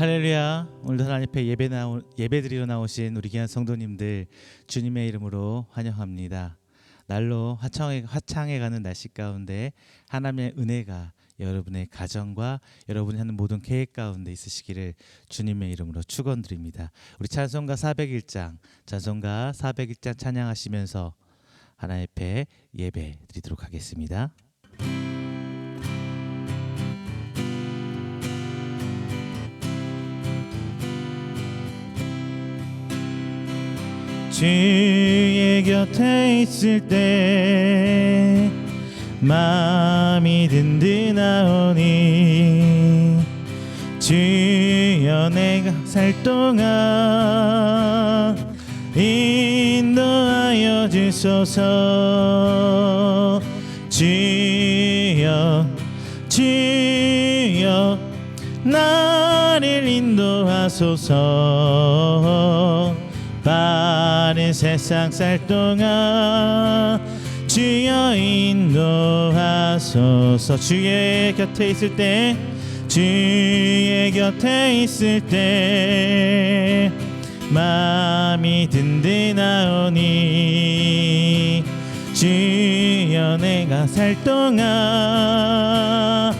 할렐루야. 오늘도 하나님 앞에 예배드리러 나오신 우리 귀한 성도님들 주님의 이름으로 환영합니다. 날로 화창해 가는 날씨 가운데 하나님의 은혜가 여러분의 가정과 여러분이 하는 모든 계획 가운데 있으시기를 주님의 이름으로 축원드립니다. 우리 찬송가 401장 찬양하시면서 하나님 앞에 예배 드리도록 하겠습니다. 주의 곁에 있을 때 마음이 든든하오니 주여 내가 살 동안 인도하여 주소서. 주여 나를 인도하소서. 바른 세상 살 동안 주여 인도하소서. 주의 곁에 있을 때 마음이 든든하오니 주여 내가 살 동안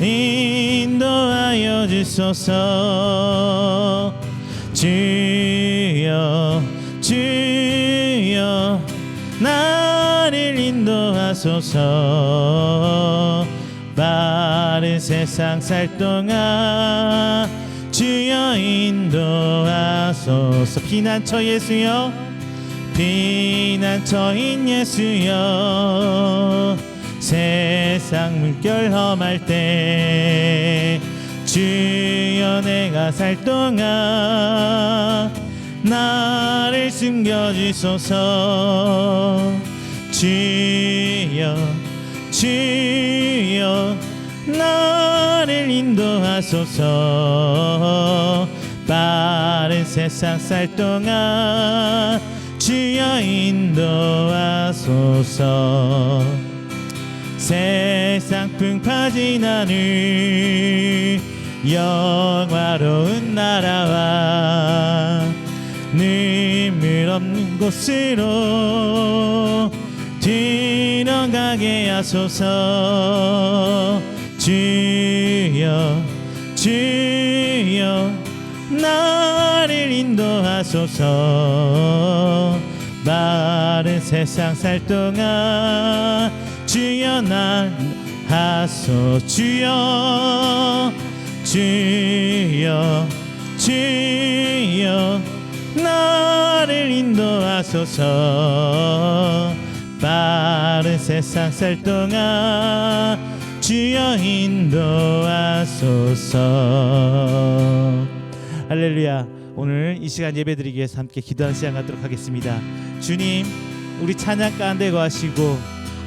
인도하여 주소서. 주여 나를 인도하소서. 바른 세상 살 동안 주여 인도하소서. 피난처인 예수여 세상 물결 험할 때 주여 내가 살 동안 나를 숨겨주소서. 주여 나를 인도하소서. 바른 세상 살 동안 주여 인도하소서. 세상 풍파 지나는 영화로운 나라와 눈물 없는 곳으로 들어가게 하소서. 주여 나를 인도하소서. 바른 세상 살 동안 주여 날 하소서. 주여 나를 인도하소서. 바른 세상 살 동안 주여 인도하소서. 할렐루야. 오늘 이 시간 예배드리기 위해서 함께 기도하는 시간 갖도록 하겠습니다. 주님, 우리 찬양 가운데 거하시고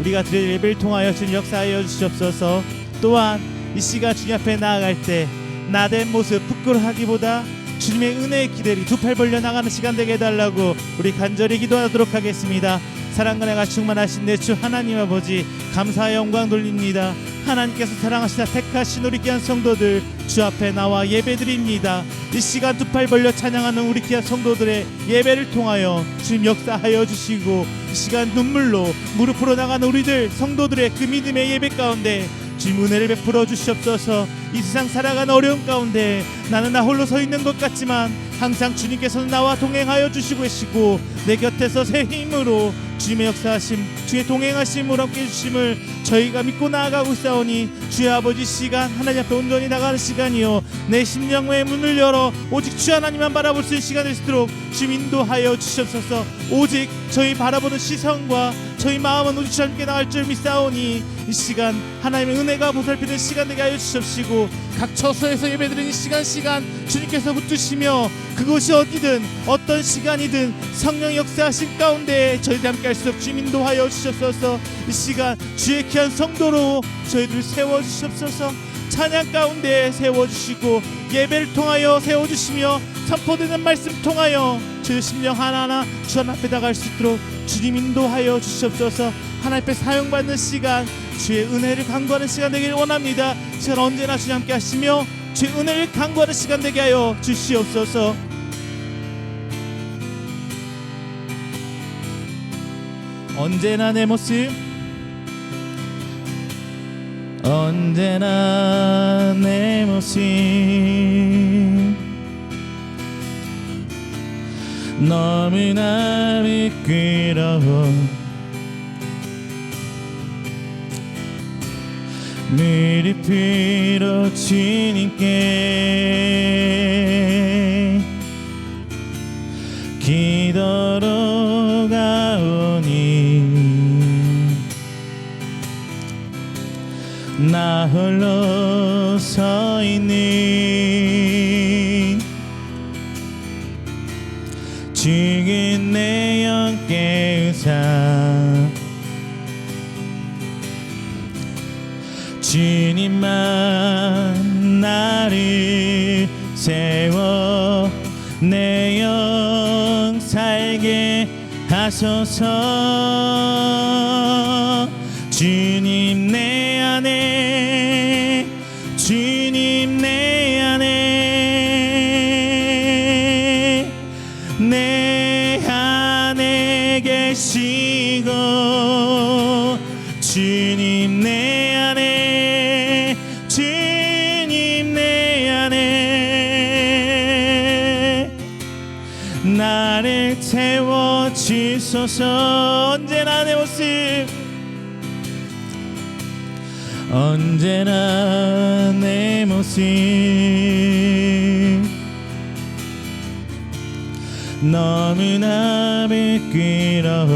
우리가 드릴 예배를 통하여 주님 역사하여 주시옵소서. 또한 이 시간 주님 앞에 나아갈 때 나된 모습 부끄러워하기보다 주님의 은혜의 기대를 두 팔 벌려 나가는 시간 되게 해달라고 우리 간절히 기도하도록 하겠습니다. 사랑과 내가 충만하신 내 주 하나님 아버지, 감사의 영광 돌립니다. 하나님께서 사랑하시다 택하신 우리 귀한 성도들 주 앞에 나와 예배드립니다. 이 시간 두 팔 벌려 찬양하는 우리 귀한 성도들의 예배를 통하여 주님 역사하여 주시고, 이 시간 눈물로 무릎으로 나가는 우리들 성도들의 그 믿음의 예배 가운데 주님 은혜를 베풀어 주시옵소서. 이 세상 살아가는 어려움 가운데 나는 나 홀로 서 있는 것 같지만 항상 주님께서는 나와 동행하여 주시고 계시고 내 곁에서 새 힘으로 주님의 역사하심, 주의 동행하심으로 함께 해주심을 저희가 믿고 나아가고 있사오니 주의 아버지, 시간 하나님 앞에 온전히 나가는 시간이요 내 심령의 문을 열어 오직 주 하나님만 바라볼 수 있는 시간 될 수 있도록 주님 인도하여 주시옵소서. 오직 저희 바라보는 시선과 저희 마음은 오직 주 함께 나갈 줄 믿사오니 이 시간 하나님의 은혜가 보살피는 시간 되게 하여 주시옵시고, 각 처소에서 예배드리는 시간 주님께서 붙드시며 그곳이 어디든 어떤 시간이든 성령 역사하신 가운데 저희들 함께 할 수 없도록 주님 인도하여 주시옵소서. 이 시간 주의 귀한 성도로 저희들 세워주시옵소서. 찬양 가운데 세워주시고 예배를 통하여 세워주시며 선포되는 말씀 통하여 저희 심령 하나하나 주 하나님 앞에 나갈 수 있도록 주님 인도하여 주시옵소서. 하나님 앞에 사용받는 시간, 주의 은혜를 간구하는 시간 되기를 원합니다. 시간 언제나 주님 함께 하시며 주의 은혜를 간구하는 시간 되게 하여 주시옵소서. 언제나 내 모습, 언제나 내 모습 너무나 미끄러워 무릎으로 주님께 기도로 가오니 나 홀로 서 있는 죽은 내 영 깨우사 주님만 나를 세워 내 영 살게 하소서. 주님 내 안에, 주님 내 안에, 내 안에 계시고 주님 내 안에, 주님 내 안에 나를 채워주소서. 언제나 내 모습, 언제나 내 모습 너무나 미끄러워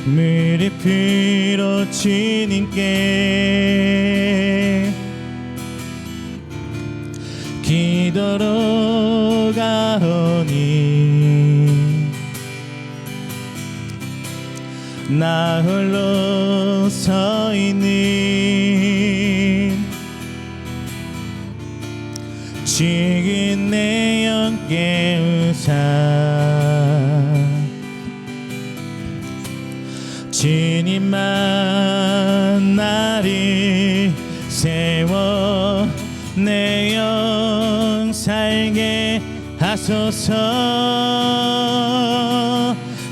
무릎으로 주님께 기도로 가오니 나 홀로 서 있는 죽은 내 영 깨우사 주님만 나를 세워 내 영 살게 하소서.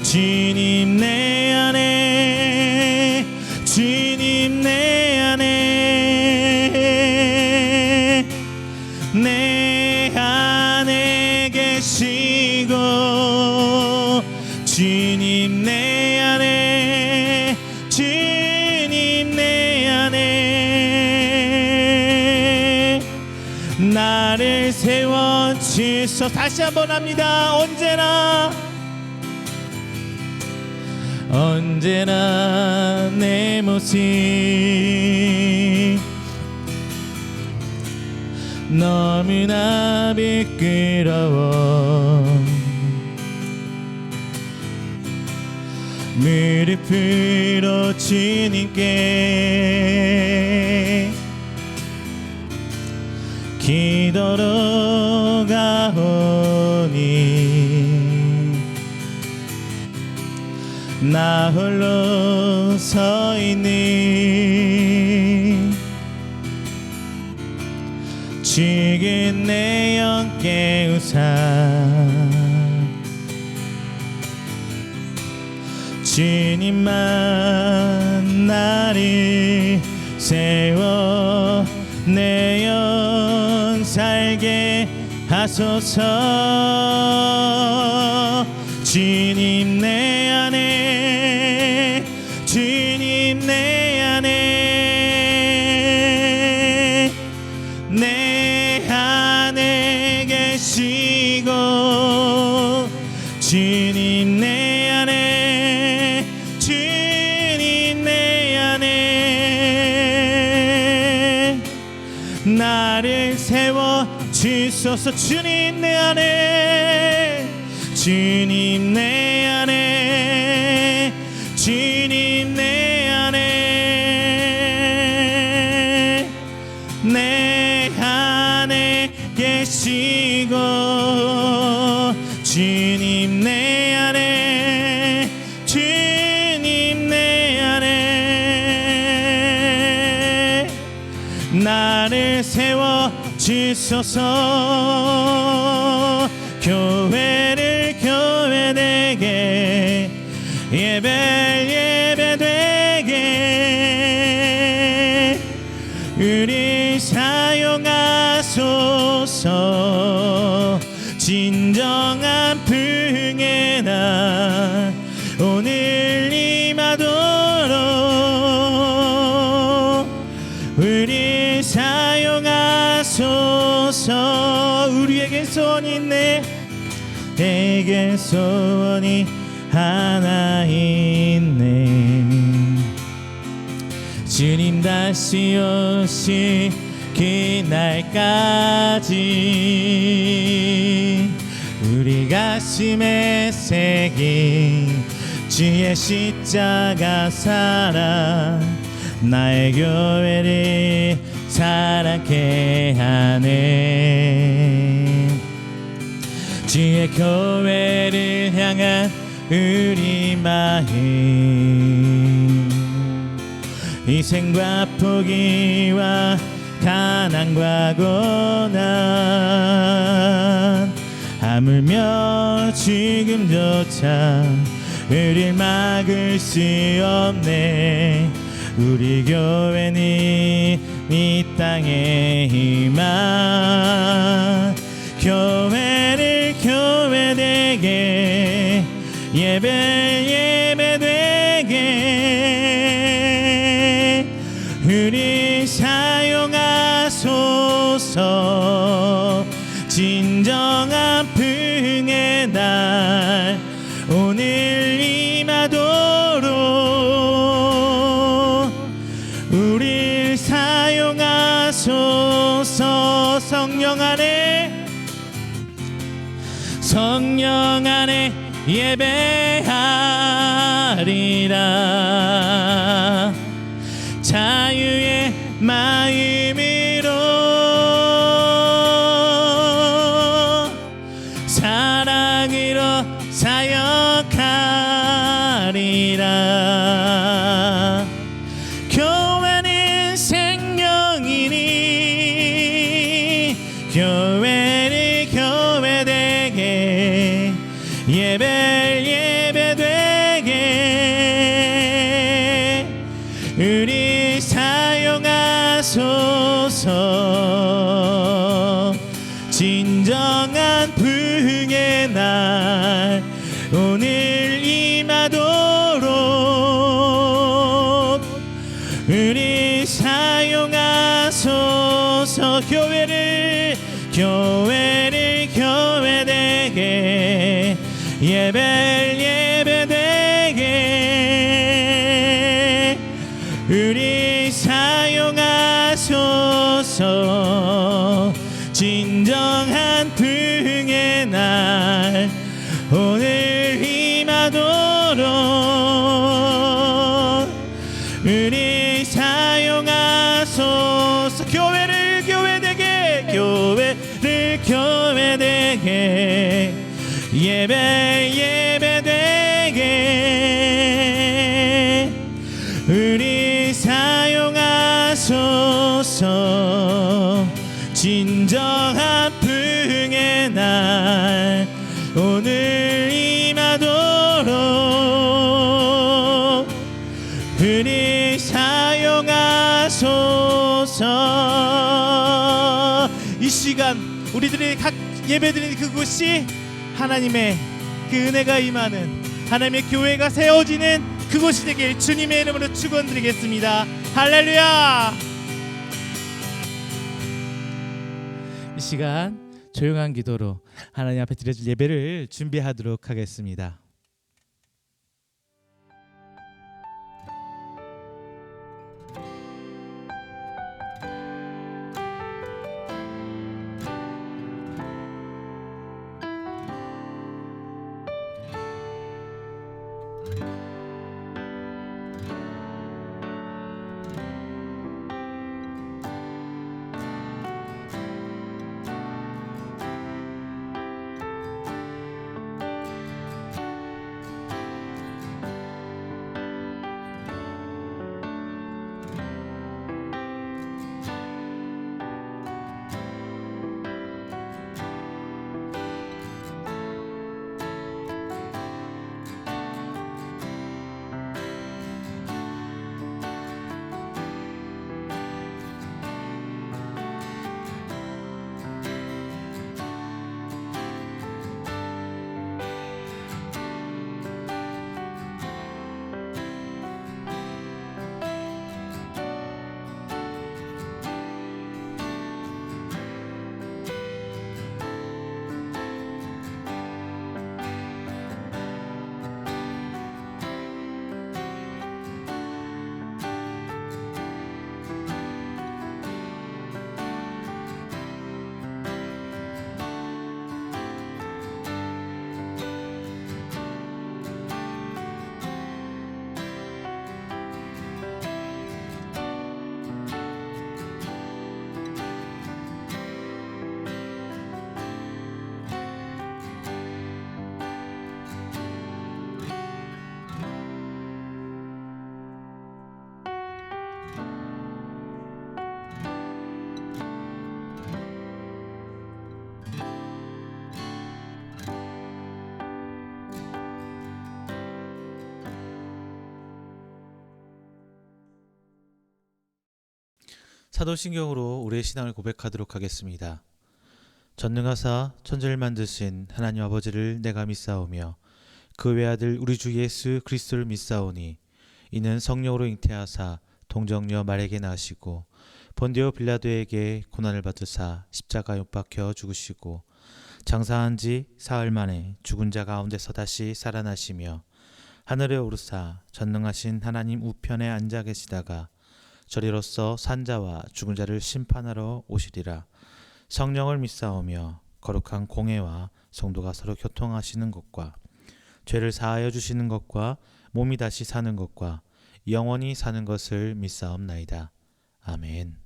주님 내 안에, 주님 내 안에, 내 안에 계시고 주님 내 안에, 주님 내 안에 나를 세워주소서. 다시 한번 합니다. 언제나, 언제나 내 모습 너무나 미끄러워 무릎으로 주님께 기도로 가오니 나 홀로 서 있는 죽은 내 영 깨우사 주님만 나를 세워 내 영 살게 하소서. 주님 내 안에, 주님 내 안에, 내 안에 계시고 주님 내 안에, 주님 내 안에 나를 세워주소서. 주님 내 안에, 주님 내 안에, 주님 내 안에, 내 안에 계시고 주님 내 안에, 주님 내 안에 교회를 세워 주소서. 교회를 교회되게 예배되게 우리 사용하소서. 진정한 부흥의 날 오늘 임하도록 우리 사용하소서. 우리에게 소원이 있네. 내게 소원이 하나 있네. 주님 다시 오시기 날까지 우리 가슴에 새긴 주의 십자가 사랑 나의 교회를 사랑케 하네. 주의 교회를 향한 우리 마음 희생과 포기와 가난과 고난 하물며 죽음조차 우릴 막을 수 없네. 우리 교회는 이 땅에 임한 교회를 교회되게 예배되게 우리 사용하소서. 진정한 부흥의 날 오늘 임하도록 우리 사용하소서. 성령 안에 예배하리라. 자유의 마음으로 사랑으로 사역하리라. 교회는 생명이니 교회를 교회되게 예배되게 우리 사용하소서. 진정한 부흥의 날 오늘 임하도록 우리 사용하소서. 교회를 교회되게 예배되게 우리 사용하소서. 진정한 부흥의 날 오늘 임하도록 우리 사용하소서. 교회를 교회되게 예배되게 우리 사용하소서. 진정한 부흥의 날 오늘 임하도록 우리 사용하소서. 이 시간 우리들이 각 예배드리는 그곳이 하나님의 그 은혜가 임하는 하나님의 교회가 세워지는 그곳이 되길 주님의 이름으로 축원드리겠습니다. 할렐루야. 이 시간 조용한 기도로 하나님 앞에 드려질 예배를 준비하도록 하겠습니다. 사도신경으로 우리의 신앙을 고백하도록 하겠습니다. 전능하사 천지를 만드신 하나님 아버지를 내가 믿사오며 그 외아들 우리 주 예수 그리스도를 믿사오니 이는 성령으로 잉태하사 동정녀 마리아에게 나시고 본디오 빌라도에게 고난을 받으사 십자가에 못 박혀 죽으시고 장사한 지 사흘 만에 죽은 자 가운데서 다시 살아나시며 하늘에 오르사 전능하신 하나님 우편에 앉아 계시다가 저리로서 산자와 죽은 자를 심판하러 오시리라. 성령을 믿사오며 거룩한 공회와 성도가 서로 교통하시는 것과 죄를 사하여 주시는 것과 몸이 다시 사는 것과 영원히 사는 것을 믿사옵나이다. 아멘.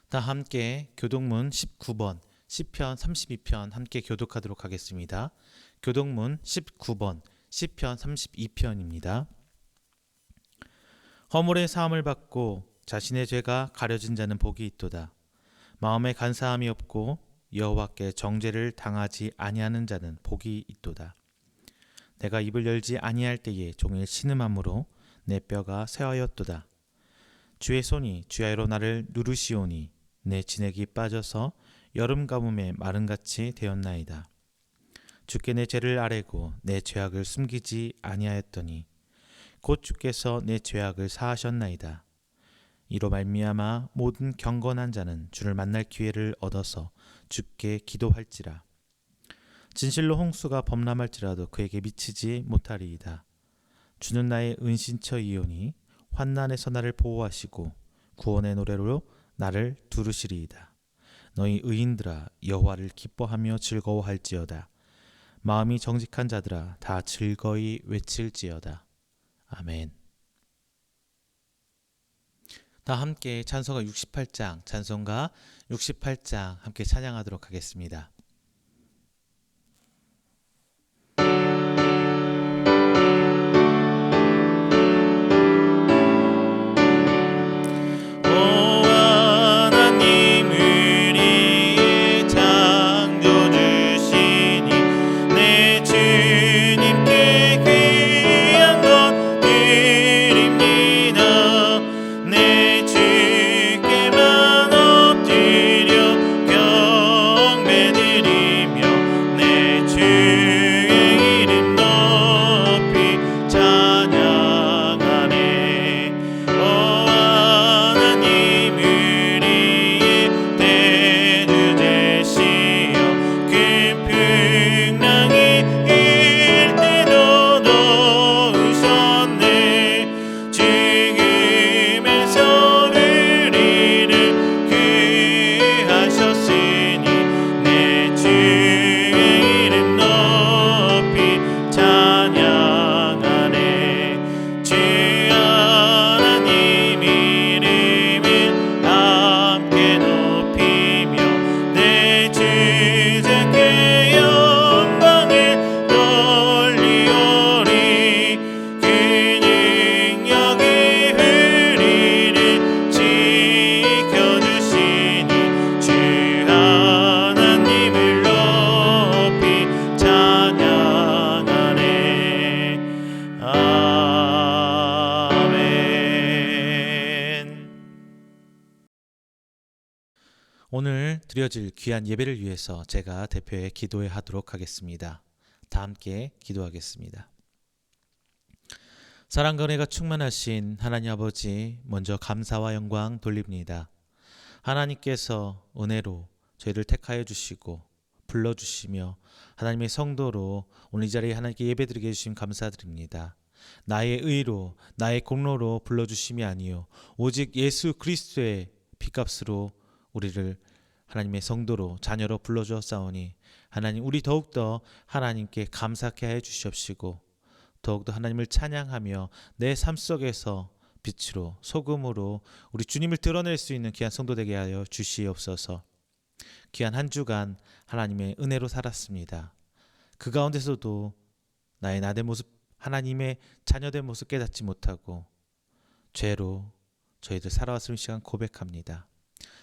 다 함께 교독문 19번 시편 32편 함께 교독하도록 하겠습니다. 교독문 19번 시편 32편입니다. 허물의 사함을 받고 자신의 죄가 가려진 자는 복이 있도다. 마음에 간사함이 없고 여호와께 정죄를 당하지 아니하는 자는 복이 있도다. 내가 입을 열지 아니할 때에 종일 신음함으로 내 뼈가 쇠하였도다. 주의 손이 주야로 나를 누르시오니 내 진액이 빠져서 여름 가뭄에 마른같이 되었나이다. 주께 내 죄를 아뢰고 내 죄악을 숨기지 아니하였더니 곧 주께서 내 죄악을 사하셨나이다. 이로 말미암아 모든 경건한 자는 주를 만날 기회를 얻어서 주께 기도할지라. 진실로 홍수가 범람할지라도 그에게 미치지 못하리이다. 주는 나의 은신처이오니 환난에서 나를 보호하시고 구원의 노래로 나를 두르시리이다. 너희 의인들아 여호와를 기뻐하며 즐거워할지어다. 마음이 정직한 자들아 다 즐거이 외칠지어다. 아멘. 다 함께 찬송가 68장, 찬송가 68장 함께 찬양하도록 하겠습니다. 오늘 드려질 귀한 예배를 위해서 제가 대표의 기도회 하도록 하겠습니다. 다 함께 기도하겠습니다. 사랑과 은혜가 충만하신 하나님 아버지, 먼저 감사와 영광 돌립니다. 하나님께서 은혜로 저희를 택하여 주시고 불러주시며 하나님의 성도로 오늘 이 자리에 하나님께 예배드리게 해주심 감사드립니다. 나의 의로 나의 공로로 불러주심이 아니요 오직 예수 그리스도의 피값으로 우리를 하나님의 성도로 자녀로 불러주었사오니 하나님 우리 더욱더 하나님께 감사케 해 주시옵시고 더욱더 하나님을 찬양하며 내 삶 속에서 빛으로 소금으로 우리 주님을 드러낼 수 있는 귀한 성도 되게 하여 주시옵소서. 귀한 한 주간 하나님의 은혜로 살았습니다. 그 가운데서도 나의 나된 모습, 하나님의 자녀된 모습 깨닫지 못하고 죄로 저희들 살아왔을 시간 고백합니다.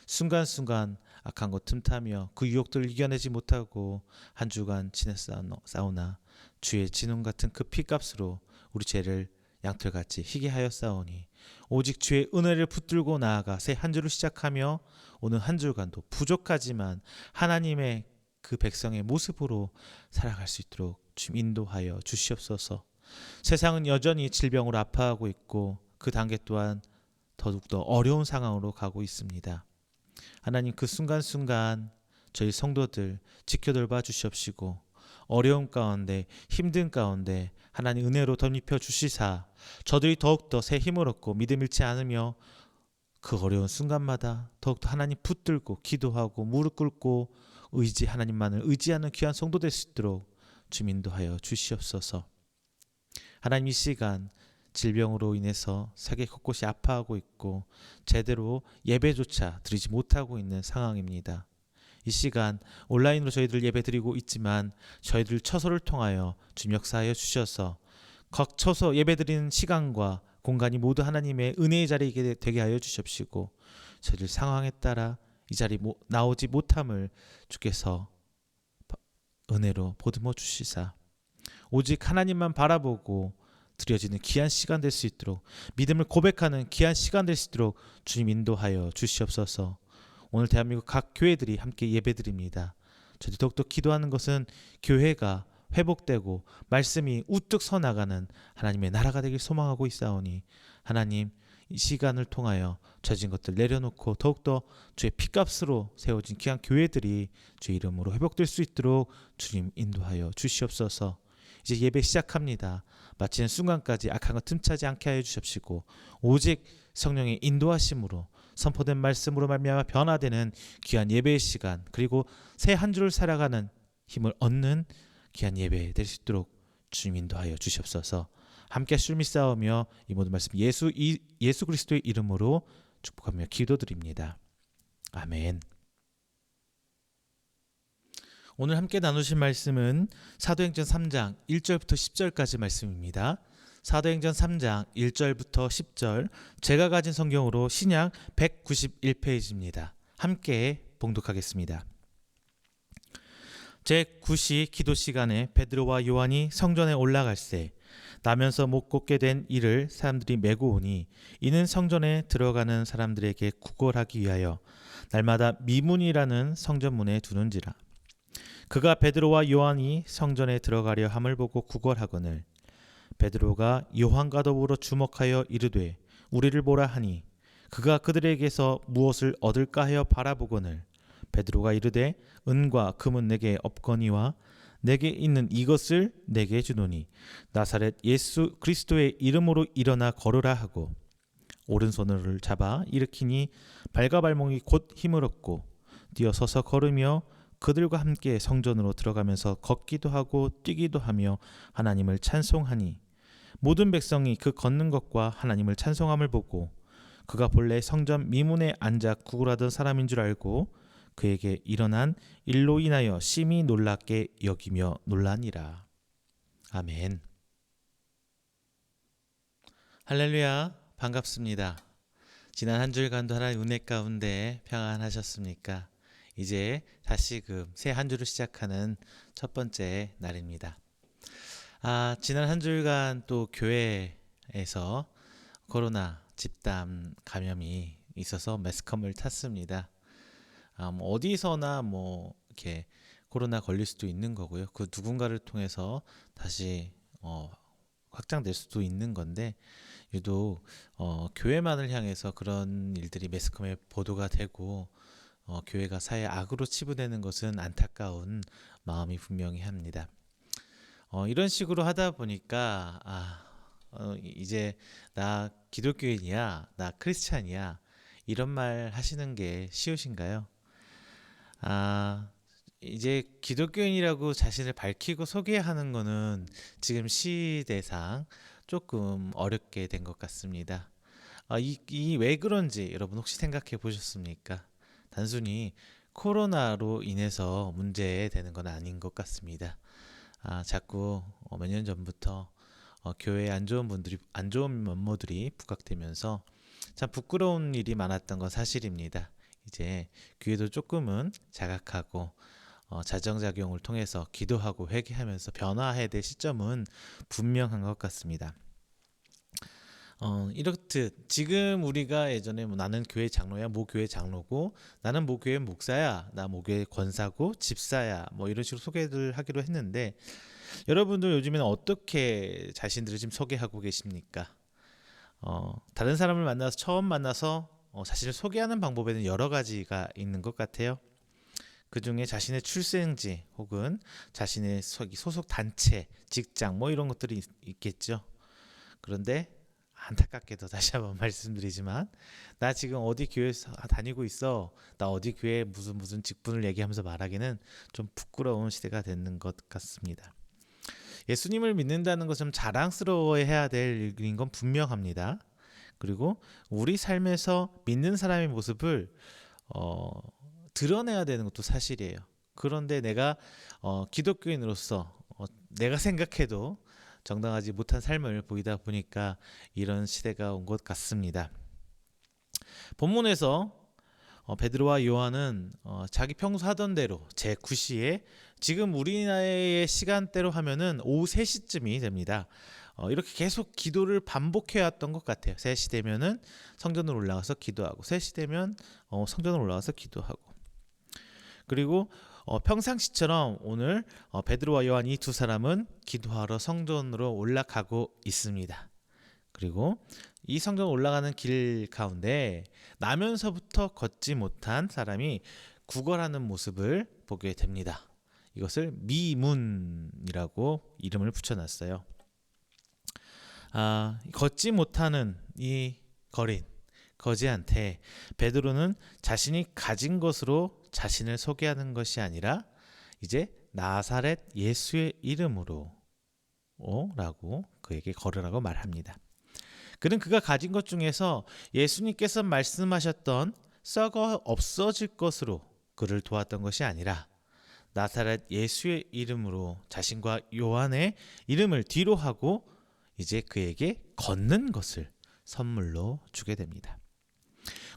순간순간 악한 것 틈타며 그 유혹들을 이겨내지 못하고 한 주간 지냈사오나 주의 진홍 같은 그 피값으로 우리 죄를 양털같이 희게 하였사오니 오직 주의 은혜를 붙들고 나아가 새 한 주를 시작하며 오늘 한 주간도 부족하지만 하나님의 그 백성의 모습으로 살아갈 수 있도록 주님 인도하여 주시옵소서. 세상은 여전히 질병으로 아파하고 있고 그 단계 또한 더욱더 어려운 상황으로 가고 있습니다. 하나님 그 순간순간 저희 성도들 지켜돌봐 주시옵시고 어려움 가운데 힘든 가운데 하나님 은혜로 덧입혀 주시사 저들이 더욱더 새 힘을 얻고 믿음 잃지 않으며 그 어려운 순간마다 더욱더 하나님 붙들고 기도하고 무릎 꿇고 하나님만을 의지하는 귀한 성도 될 수 있도록 주님 인도하여 주시옵소서. 하나님 이 시간 질병으로 인해서 세계 곳곳이 아파하고 있고 제대로 예배조차 드리지 못하고 있는 상황입니다. 이 시간 온라인으로 저희들 예배 드리고 있지만 저희들 처소를 통하여 주님 역사하여 주셔서 각 처소 예배 드리는 시간과 공간이 모두 하나님의 은혜의 자리에 되게 하여 주십시고 저희들 상황에 따라 이 자리 나오지 못함을 주께서 은혜로 보듬어 주시사 오직 하나님만 바라보고 드려지는 귀한 시간 될 수 있도록 믿음을 고백하는 귀한 시간 될 수 있도록 주님 인도하여 주시옵소서. 오늘 대한민국 각 교회들이 함께 예배드립니다. 저도 더욱더 기도하는 것은 교회가 회복되고 말씀이 우뚝 서나가는 하나님의 나라가 되길 소망하고 있사오니 하나님 이 시간을 통하여 젖은 것들 내려놓고 더욱더 주의 피값으로 세워진 귀한 교회들이 주의 이름으로 회복될 수 있도록 주님 인도하여 주시옵소서. 이제 예배 시작합니다. 마치는 순간까지 악한 것 틈차지 않게 하여 주십시고 오직 성령의 인도하심으로 선포된 말씀으로 말미암아 변화되는 귀한 예배의 시간 그리고 새 한 주를 살아가는 힘을 얻는 귀한 예배 될 수 있도록 주님 인도하여 주시옵소서. 함께 술 믿사오며 이 모든 말씀 예수 그리스도의 이름으로 축복하며 기도드립니다. 아멘. 오늘 함께 나누실 말씀은 사도행전 3장 1절부터 10절까지 말씀입니다. 사도행전 3장 1절부터 10절 제가 가진 성경으로 신약 191페이지입니다. 함께 봉독하겠습니다. 제9시 기도 시간에 베드로와 요한이 성전에 올라갈새 나면서 못 걷게 된 이를 사람들이 메고 오니 이는 성전에 들어가는 사람들에게 구걸하기 위하여 날마다 미문이라는 성전문에 두는지라. 그가 베드로와 요한이 성전에 들어가려 함을 보고 구걸하거늘 베드로가 요한과 더불어 주목하여 이르되 우리를 보라 하니 그가 그들에게서 무엇을 얻을까 하여 바라보거늘 베드로가 이르되 은과 금은 내게 없거니와 내게 있는 이것을 내게 주노니 나사렛 예수 그리스도의 이름으로 일어나 걸으라 하고 오른손을 잡아 일으키니 발과 발목이 곧 힘을 얻고 뛰어서서 걸으며 그들과 함께 성전으로 들어가면서 걷기도 하고 뛰기도 하며 하나님을 찬송하니 모든 백성이 그 걷는 것과 하나님을 찬송함을 보고 그가 본래 성전 미문에 앉아 구걸하던 사람인 줄 알고 그에게 일어난 일로 인하여 심히 놀랍게 여기며 놀라니라. 아멘. 할렐루야, 반갑습니다. 지난 한 주간도 하나님 은혜 가운데 평안하셨습니까? 이제 다시금 새 한 주를 시작하는 첫 번째 날입니다. 지난 한 주간 또 교회에서 코로나 집단 감염이 있어서 매스컴을 탔습니다. 어디서나 이렇게 코로나 걸릴 수도 있는 거고요. 그 누군가를 통해서 다시 확장될 수도 있는 건데 유독 교회만을 향해서 그런 일들이 매스컴에 보도가 되고 교회가 사회 악으로 치부되는 것은 안타까운 마음이 분명히 합니다. 이런 식으로 하다 보니까 이제 나 기독교인이야, 나 크리스찬이야 이런 말 하시는 게 쉬우신가요? 이제 기독교인이라고 자신을 밝히고 소개하는 거는 지금 시대상 조금 어렵게 된 것 같습니다. 이 왜 그런지 여러분 혹시 생각해 보셨습니까? 단순히 코로나로 인해서 문제되는 건 아닌 것 같습니다. 자꾸 몇 년 전부터 교회에 안 좋은 면모들이 부각되면서 참 부끄러운 일이 많았던 건 사실입니다. 이제 교회도 조금은 자각하고 자정작용을 통해서 기도하고 회개하면서 변화해야 될 시점은 분명한 것 같습니다. 이렇듯 지금 우리가 예전에 뭐 나는 교회 장로야, 모 교회 장로고, 나는 모 교회 목사야, 나 모 교회 권사고, 집사야, 뭐 이런 식으로 소개를 하기로 했는데, 여러분들 요즘에는 어떻게 자신들을 지금 소개하고 계십니까? 다른 사람을 만나서 처음 만나서 자신을 소개하는 방법에는 여러 가지가 있는 것 같아요. 그 중에 자신의 출생지 혹은 자신의 소속 단체, 직장 뭐 이런 것들이 있겠죠. 그런데 안타깝게도 다시 한번 말씀드리지만, 나 지금 어디 교회 다니고 있어, 나 어디 교회 무슨 직분을 얘기하면서 말하기는 좀 부끄러운 시대가 되는 것 같습니다. 예수님을 믿는다는 것은 자랑스러워해야 될 일인 건 분명합니다. 그리고 우리 삶에서 믿는 사람의 모습을 드러내야 되는 것도 사실이에요. 그런데 내가 기독교인으로서 내가 생각해도 정당하지 못한 삶을 보이다 보니까 이런 시대가 온 것 같습니다. 본문에서 베드로와 요한은 자기 평소 하던 대로 제9시에, 지금 우리나라의 시간대로 하면은 오후 3시쯤이 됩니다. 이렇게 계속 기도를 반복해왔던 것 같아요. 3시 되면은 성전으로 올라가서 기도하고, 3시 되면 성전으로 올라가서 기도하고, 그리고 평상시처럼 오늘 베드로와 요한 이 두 사람은 기도하러 성전으로 올라가고 있습니다. 그리고 이 성전 올라가는 길 가운데 나면서부터 걷지 못한 사람이 구걸하는 모습을 보게 됩니다. 이것을 미문이라고 이름을 붙여놨어요. 걷지 못하는 이 거지한테 베드로는 자신이 가진 것으로 자신을 소개하는 것이 아니라 이제 나사렛 예수의 이름으로 라고 그에게 걸으라고 말합니다. 그는 그가 가진 것 중에서 예수님께서 말씀하셨던 썩어 없어질 것으로 그를 도왔던 것이 아니라 나사렛 예수의 이름으로 자신과 요한의 이름을 뒤로 하고 이제 그에게 걷는 것을 선물로 주게 됩니다.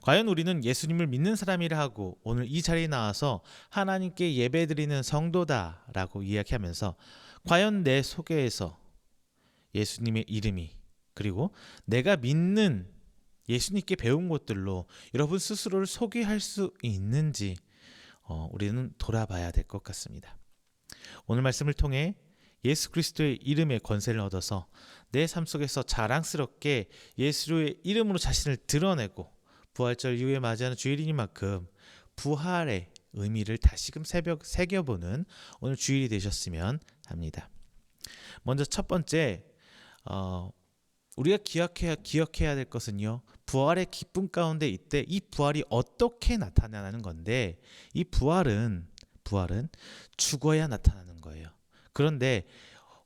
과연 우리는 예수님을 믿는 사람이라 하고 오늘 이 자리에 나와서 하나님께 예배드리는 성도다라고 이야기하면서 과연 내 속에서 예수님의 이름이, 그리고 내가 믿는 예수님께 배운 것들로 여러분 스스로를 소개할 수 있는지 우리는 돌아봐야 될 것 같습니다. 오늘 말씀을 통해 예수 그리스도의 이름의 권세를 얻어서 내 삶 속에서 자랑스럽게 예수의 이름으로 자신을 드러내고 부활절 이후에 맞이하는 주일이니만큼 부활의 의미를 다시금 새겨보는 오늘 주일이 되셨으면 합니다. 먼저 첫 번째, 우리가 기억해야 될 것은요, 부활의 기쁨 가운데 이때 이 부활이 어떻게 나타나는 건데, 이 부활은 죽어야 나타나는 거예요. 그런데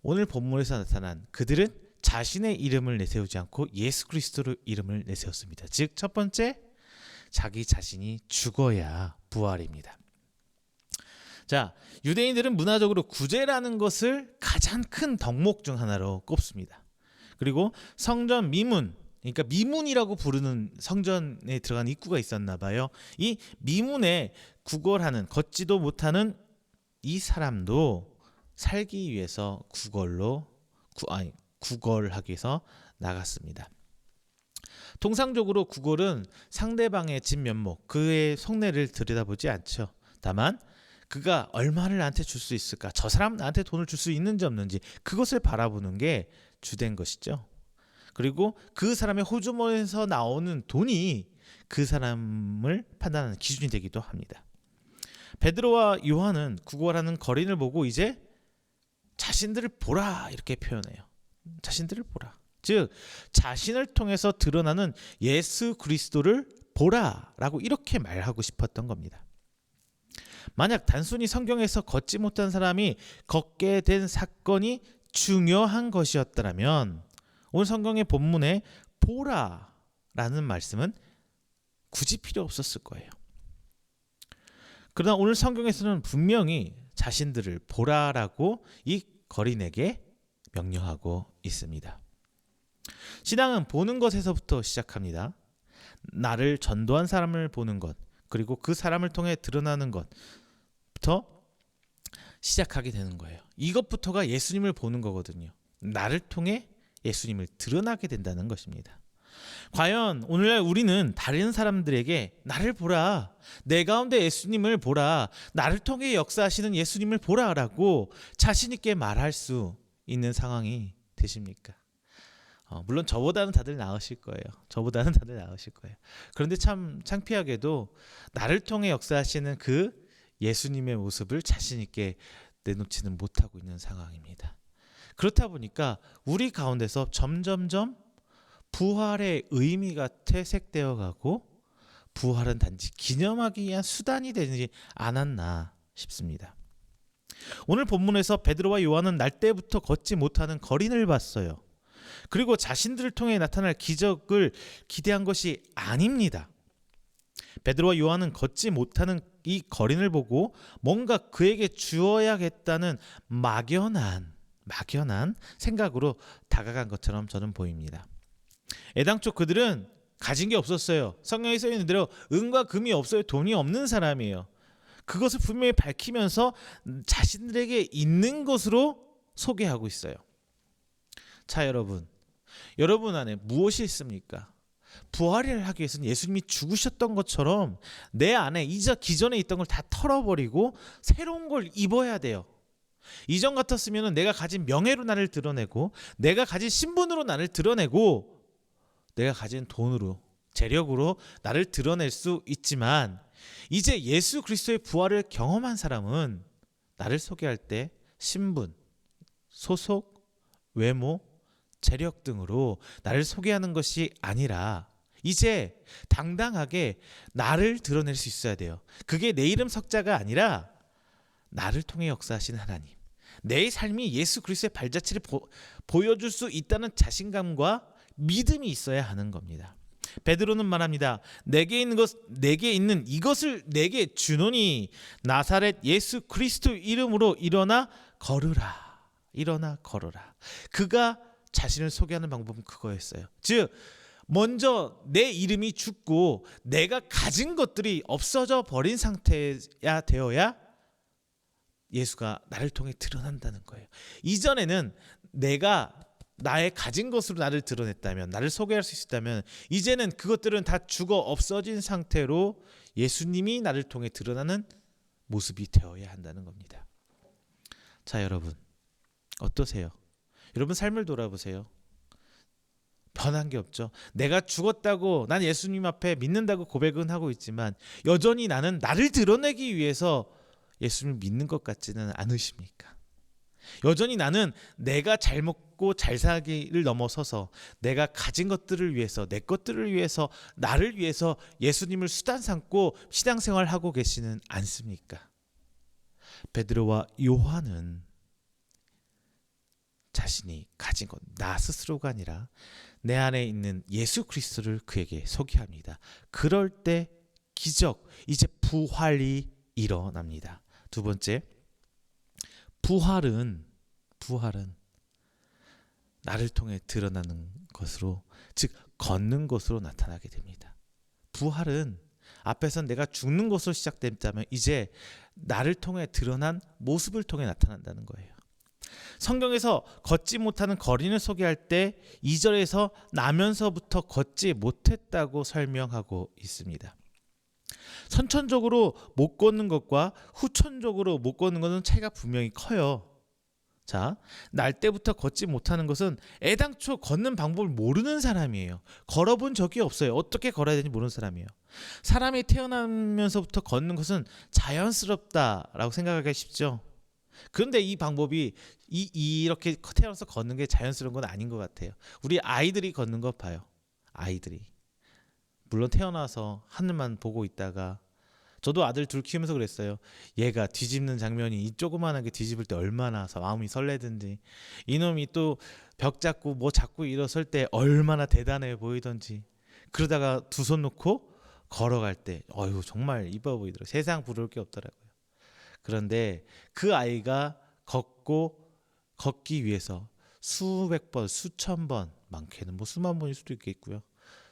오늘 본문에서 나타난 그들은 자신의 이름을 내세우지 않고 예수 그리스도의 이름을 내세웠습니다. 즉 첫 번째, 자기 자신이 죽어야 부활입니다. 자, 유대인들은 문화적으로 구제라는 것을 가장 큰 덕목 중 하나로 꼽습니다. 그리고 성전 미문, 그러니까 미문이라고 부르는 성전에 들어간 입구가 있었나 봐요. 이 미문에 걷지도 못하는 이 사람도 살기 위해서 구걸하기 위해서 나갔습니다. 통상적으로 구걸은 상대방의 진면목, 그의 속내를 들여다보지 않죠. 다만 그가 얼마를 나한테 줄 수 있을까, 저 사람 나한테 돈을 줄 수 있는지 없는지, 그것을 바라보는 게 주된 것이죠. 그리고 그 사람의 호주머니에서 나오는 돈이 그 사람을 판단하는 기준이 되기도 합니다. 베드로와 요한은 구걸하는 거린을 보고 이제 자신들을 보라 이렇게 표현해요. 자신들을 보라. 즉 자신을 통해서 드러나는 예수 그리스도를 보라라고 이렇게 말하고 싶었던 겁니다. 만약 단순히 성경에서 걷지 못한 사람이 걷게 된 사건이 중요한 것이었다면 오늘 성경의 본문에 보라라는 말씀은 굳이 필요 없었을 거예요. 그러나 오늘 성경에서는 분명히 자신들을 보라라고 이 거린에게 명령하고 있습니다. 신앙은 보는 것에서부터 시작합니다. 나를 전도한 사람을 보는 것, 그리고 그 사람을 통해 드러나는 것부터 시작하게 되는 거예요. 이것부터가 예수님을 보는 거거든요. 나를 통해 예수님을 드러나게 된다는 것입니다. 과연 오늘날 우리는 다른 사람들에게 나를 보라, 내 가운데 예수님을 보라, 나를 통해 역사하시는 예수님을 보라라고 자신 있게 말할 수 있는 상황이 되십니까? 물론 저보다는 다들 나으실 거예요. 저보다는 다들 나으실 거예요. 그런데 참 창피하게도 나를 통해 역사하시는 그 예수님의 모습을 자신 있게 내놓지는 못하고 있는 상황입니다. 그렇다 보니까 우리 가운데서 점점점 부활의 의미가 퇴색되어 가고 부활은 단지 기념하기 위한 수단이 되지 않았나 싶습니다. 오늘 본문에서 베드로와 요한은 날 때부터 걷지 못하는 거린을 봤어요. 그리고 자신들을 통해 나타날 기적을 기대한 것이 아닙니다. 베드로와 요한은 걷지 못하는 이 거린을 보고 뭔가 그에게 주어야겠다는 막연한 생각으로 다가간 것처럼 저는 보입니다. 애당초 그들은 가진 게 없었어요. 성경에 써 있는 대로 은과 금이 없어요. 돈이 없는 사람이에요. 그것을 분명히 밝히면서 자신들에게 있는 것으로 소개하고 있어요. 자, 여러분 안에 무엇이 있습니까? 부활을 하기 위해서는 예수님이 죽으셨던 것처럼 내 안에 기존에 있던 걸 다 털어버리고 새로운 걸 입어야 돼요. 이전 같았으면 내가 가진 명예로 나를 드러내고, 내가 가진 신분으로 나를 드러내고, 내가 가진 돈으로, 재력으로 나를 드러낼 수 있지만, 이제 예수 그리스도의 부활을 경험한 사람은 나를 소개할 때 신분, 소속, 외모, 재력 등으로 나를 소개하는 것이 아니라 이제 당당하게 나를 드러낼 수 있어야 돼요. 그게 내 이름 석자가 아니라 나를 통해 역사하시는 하나님, 내 삶이 예수 그리스도의 발자취를 보여줄 수 있다는 자신감과 믿음이 있어야 하는 겁니다. 베드로는 말합니다. 내게 있는 이것을 내게 주노니 나사렛 예수 그리스도 이름으로 일어나 걸으라. 그가 자신을 소개하는 방법은 그거였어요. 즉, 먼저 내 이름이 죽고 내가 가진 것들이 없어져 버린 상태야 되어야 예수가 나를 통해 드러난다는 거예요. 이전에는 내가 나의 가진 것으로 나를 드러냈다면, 나를 소개할 수 있었다면, 이제는 그것들은 다 죽어 없어진 상태로 예수님이 나를 통해 드러나는 모습이 되어야 한다는 겁니다. 자, 여러분 어떠세요? 여러분 삶을 돌아보세요. 변한 게 없죠. 내가 죽었다고, 난 예수님 앞에 믿는다고 고백은 하고 있지만 여전히 나는 나를 드러내기 위해서 예수님을 믿는 것 같지는 않으십니까? 여전히 나는 내가 잘 먹고 잘 살기를 넘어서서 내가 가진 것들을 위해서, 내 것들을 위해서, 나를 위해서 예수님을 수단 삼고 신앙생활하고 계시는 않습니까? 베드로와 요한은 자신이 가진 것, 나 스스로가 아니라 내 안에 있는 예수 그리스도를 그에게 소개합니다. 그럴 때 기적, 이제 부활이 일어납니다. 두 번째, 부활은 나를 통해 드러나는 것으로, 즉 걷는 것으로 나타나게 됩니다. 부활은 앞에서 내가 죽는 것으로 시작됐다면 이제 나를 통해 드러난 모습을 통해 나타난다는 거예요. 성경에서 걷지 못하는 거린을 소개할 때 2절에서 나면서부터 걷지 못했다고 설명하고 있습니다. 선천적으로 못 걷는 것과 후천적으로 못 걷는 것은 차이가 분명히 커요. 자, 날 때부터 걷지 못하는 것은 애당초 걷는 방법을 모르는 사람이에요. 걸어본 적이 없어요. 어떻게 걸어야 되는지 모르는 사람이에요. 사람이 태어나면서부터 걷는 것은 자연스럽다라고 생각하기가 쉽죠. 그런데 이 방법이 이렇게 태어나서 걷는 게 자연스러운 건 아닌 것 같아요. 우리 아이들이 걷는 거 봐요. 아이들이 물론 태어나서 하늘만 보고 있다가, 저도 아들 둘 키우면서 그랬어요. 얘가 뒤집는 장면이, 이 조그만하게 뒤집을 때 얼마나 마음이 설레든지, 이놈이 또 벽 잡고 뭐 잡고 일어설 때 얼마나 대단해 보이던지, 그러다가 두 손 놓고 걸어갈 때 어휴 정말 이뻐 보이더라고요. 세상 부러울 게 없더라고요. 그런데 그 아이가 걷기 위해서 수백 번, 수천 번, 많게는 뭐 수만 번일 수도 있겠고요.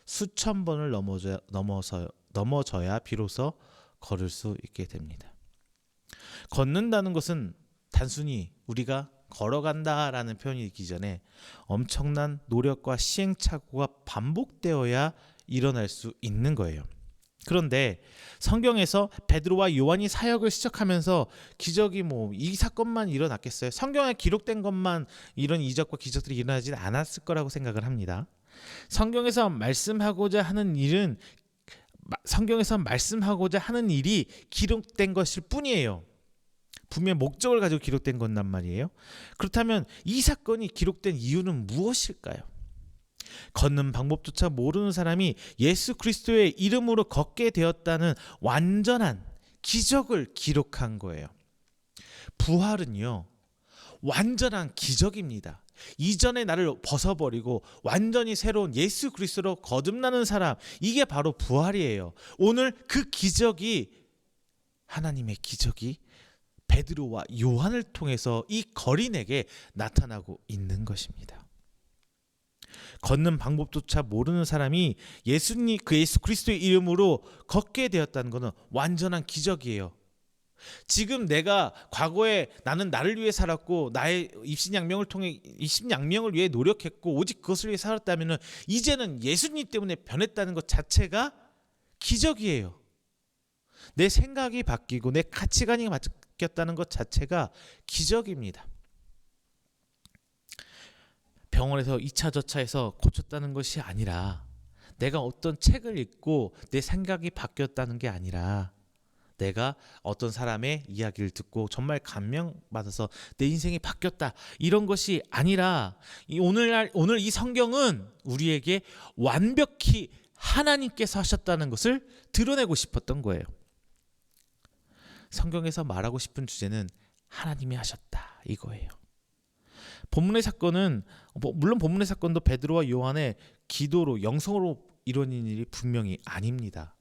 수천 번을 넘어져야 비로소 걸을 수 있게 됩니다. 걷는다는 것은 단순히 우리가 걸어간다라는 표현이 있기 전에 엄청난 노력과 시행착오가 반복되어야 일어날 수 있는 거예요. 그런데 성경에서 베드로와 요한이 사역을 시작하면서 기적이 이 사건만 일어났겠어요? 성경에 기록된 것만 이런 이적과 기적들이 일어나지 않았을 거라고 생각을 합니다. 성경에서 말씀하고자 하는 일이 기록된 것일 뿐이에요. 분명 목적을 가지고 기록된 것란 말이에요. 그렇다면 이 사건이 기록된 이유는 무엇일까요? 걷는 방법조차 모르는 사람이 예수 그리스도의 이름으로 걷게 되었다는 완전한 기적을 기록한 거예요. 부활은요, 완전한 기적입니다. 이전의 나를 벗어버리고 완전히 새로운 예수 그리스도로 거듭나는 사람, 이게 바로 부활이에요. 오늘 그 기적이, 하나님의 기적이 베드로와 요한을 통해서 이 거린에게 나타나고 있는 것입니다. 걷는 방법조차 모르는 사람이 예수 그리스도의 이름으로 걷게 되었다는 것은 완전한 기적이에요. 지금 내가 과거에 나는 나를 위해 살았고 나의 입신양명을 위해 노력했고 오직 그것을 위해 살았다면 이제는 예수님 때문에 변했다는 것 자체가 기적이에요. 내 생각이 바뀌고 내 가치관이 바뀌었다는 것 자체가 기적입니다. 병원에서 2차 저차해서 고쳤다는 것이 아니라, 내가 어떤 책을 읽고 내 생각이 바뀌었다는 게 아니라, 내가 어떤 사람의 이야기를 듣고 정말 감명받아서 내 인생이 바뀌었다, 이런 것이 아니라, 오늘 이 성경은 우리에게 완벽히 하나님께서 하셨다는 것을 드러내고 싶었던 거예요. 성경에서 말하고 싶은 주제는 하나님이 하셨다, 이거예요. 본문의 사건은, 물론 본문의 사건도 베드로와 요한의 기도로, 영성으로 이루어진 일이 분명히 아닙니다.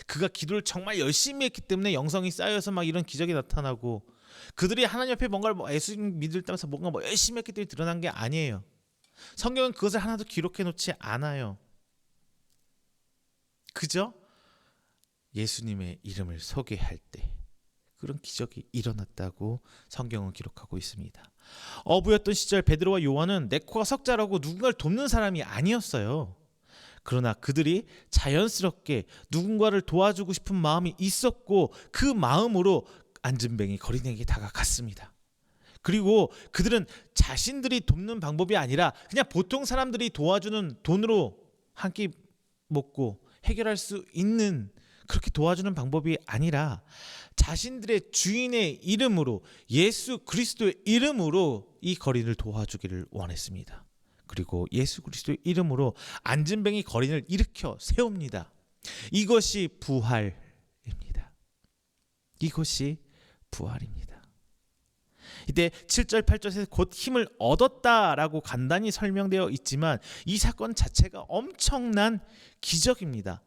그가 기도를 정말 열심히 했기 때문에 영성이 쌓여서 막 이런 기적이 나타나고, 그들이 하나님 앞에 뭔가를 예수님 믿으면서 뭔가 열심히 했기 때문에 드러난 게 아니에요. 성경은 그것을 하나도 기록해 놓지 않아요. 그저 예수님의 이름을 소개할 때 그런 기적이 일어났다고 성경은 기록하고 있습니다. 어부였던 시절 베드로와 요한은 내 코가 석자라고 누군가를 돕는 사람이 아니었어요. 그러나 그들이 자연스럽게 누군가를 도와주고 싶은 마음이 있었고, 그 마음으로 안진뱅이 거린에게 다가갔습니다. 그리고 그들은 자신들이 돕는 방법이 아니라 그냥 보통 사람들이 도와주는, 돈으로 한 끼 먹고 해결할 수 있는, 그렇게 도와주는 방법이 아니라 자신들의 주인의 이름으로, 예수 그리스도의 이름으로 이 거린을 도와주기를 원했습니다. 그리고 예수 그리스도의 이름으로 안진뱅이 거린을 일으켜 세웁니다. 이것이 부활입니다. 이것이 부활입니다. 이때 7절 8절에서 곧 힘을 얻었다라고 간단히 설명되어 있지만 이 사건 자체가 엄청난 기적입니다.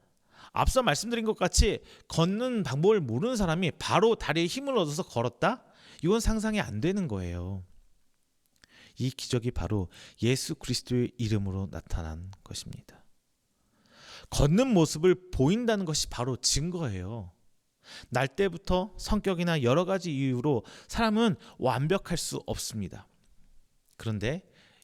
앞서 말씀드린 것 같이 걷는 방법을 모르는 사람이 바로 다리에 힘을 얻어서 걸었다? 이건 상상이 안 되는 거예요. 이 기적이 바로 예수 그리스도의 이름으로 나타난 것입니다. 걷는 모습을 보인다는 것이 바로 증거예요. 날 때부터 성격이나 여러 가지 이유로 사람은 완벽할 수 없습니다. 그런데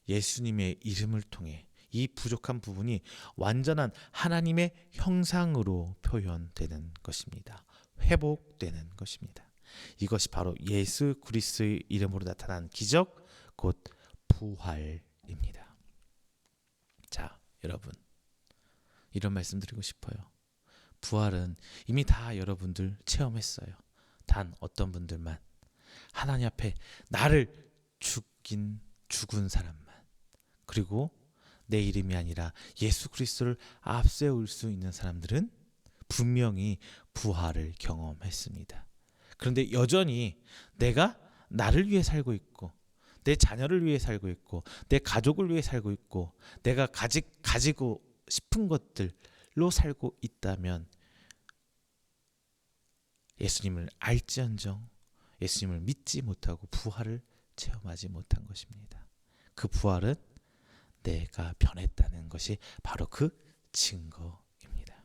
예수님의 이름을 통해 이 부족한 부분이 완전한 하나님의 형상으로 표현되는 것입니다. 회복되는 것입니다. 이것이 바로 예수 그리스도의 이름으로 나타난 기적, 곧 부활입니다. 자, 여러분, 이런 말씀 드리고 싶어요. 부활은 이미 다 여러분들 체험했어요. 단 어떤 분들만, 하나님 앞에 나를 죽은 사람만, 그리고 내 이름이 아니라 예수 그리스도를 앞세울 수 있는 사람들은 분명히 부활을 경험했습니다. 그런데 여전히 내가 나를 위해 살고 있고, 내 자녀를 위해 살고 있고, 내 가족을 위해 살고 있고, 내가 가지고 싶은 것들로 살고 있다면 예수님을 알지언정 예수님을 믿지 못하고 부활을 체험하지 못한 것입니다. 그 부활은 내가 변했다는 것이 바로 그 증거입니다.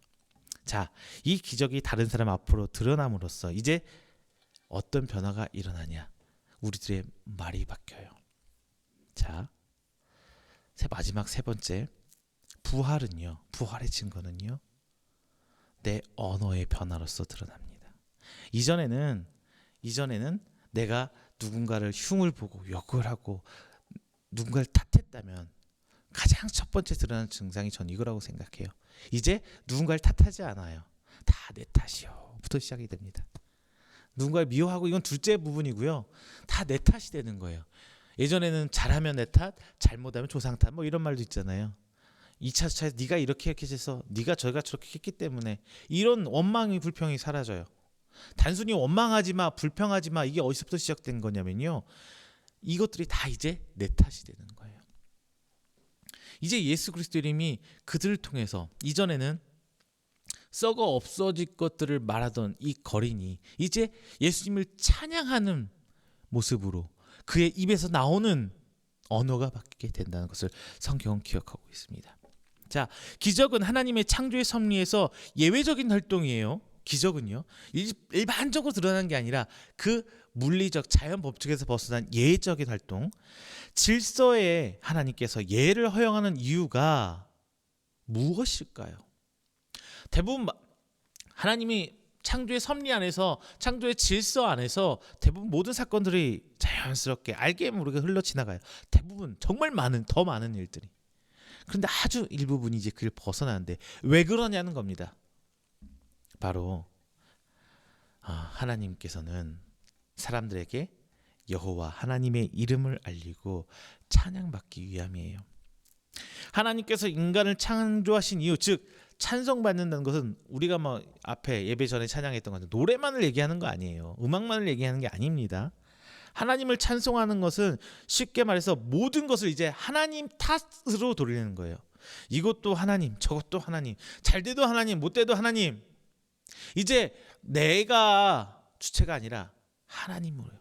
자, 이 기적이 다른 사람 앞으로 드러남으로써 이제 어떤 변화가 일어나냐? 우리들의 말이 바뀌어요. 자, 마지막 세 번째, 부활의 증거는요, 내 언어의 변화로서 드러납니다. 이전에는 내가 누군가를 흉을 보고 욕을 하고 누군가를 탓했다면 가장 첫 번째 드러나는 증상이 전 이거라고 생각해요. 이제 누군가를 탓하지 않아요. 다 내 탓이요부터 시작이 됩니다. 누군가를 미워하고 이건 둘째 부분이고요. 다 내 탓이 되는 거예요. 예전에는 잘하면 내 탓, 잘못하면 조상 탓, 뭐 이런 말도 있잖아요. 2차 차에서 네가 이렇게 해서 네가 저희가 저렇게 했기 때문에, 이런 원망이 불평이 사라져요. 단순히 원망하지 마, 불평하지 마, 이게 어디서부터 시작된 거냐면요, 이것들이 다 이제 내 탓이 되는 거예요. 이제 예수 그리스도 이름이 그들을 통해서, 이전에는 썩어 없어질 것들을 말하던 이 거린이 이제 예수님을 찬양하는 모습으로 그의 입에서 나오는 언어가 바뀌게 된다는 것을 성경은 기억하고 있습니다. 자, 기적은 하나님의 창조의 섭리에서 예외적인 활동이에요. 기적은요, 일반적으로 드러나는 게 아니라 그 물리적 자연 법칙에서 벗어난 예외적인 활동, 질서에 하나님께서 예를 허용하는 이유가 무엇일까요? 대부분 하나님이 창조의 섭리 안에서, 창조의 질서 안에서 대부분 모든 사건들이 자연스럽게 알게 모르게 흘러 지나가요. 대부분 정말 더 많은 일들이. 그런데 아주 일부분이 이제 그를 벗어나는데 왜 그러냐는 겁니다. 바로 하나님께서는 사람들에게 여호와 하나님의 이름을 알리고 찬양받기 위함이에요. 하나님께서 인간을 창조하신 이유, 즉 찬송받는다는 것은 우리가 뭐 앞에 예배 전에 찬양했던 것처럼 노래만을 얘기하는 거 아니에요. 음악만을 얘기하는 게 아닙니다. 하나님을 찬송하는 것은 쉽게 말해서 모든 것을 이제 하나님 탓으로 돌리는 거예요. 이것도 하나님, 저것도 하나님, 잘 돼도 하나님, 못 돼도 하나님. 이제 내가 주체가 아니라 하나님으로요.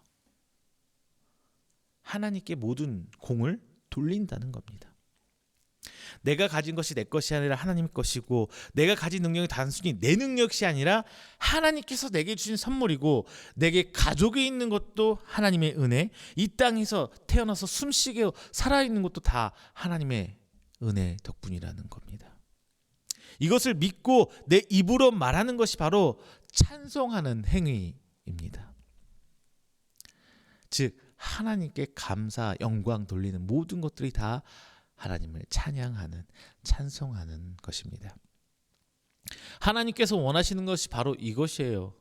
하나님께 모든 공을 돌린다는 겁니다. 내가 가진 것이 내 것이 아니라 하나님의 것이고, 내가 가진 능력이 단순히 내 능력이 아니라 하나님께서 내게 주신 선물이고, 내게 가족이 있는 것도 하나님의 은혜, 이 땅에서 태어나서 숨쉬게 살아있는 것도 다 하나님의 은혜 덕분이라는 겁니다. 이것을 믿고 내 입으로 말하는 것이 바로 찬송하는 행위입니다. 즉 하나님께 감사, 영광 돌리는 모든 것들이 다 하나님을 찬양하는, 찬송하는 것입니다. 하나님께서 원하시는 것이 바로 이것이에요.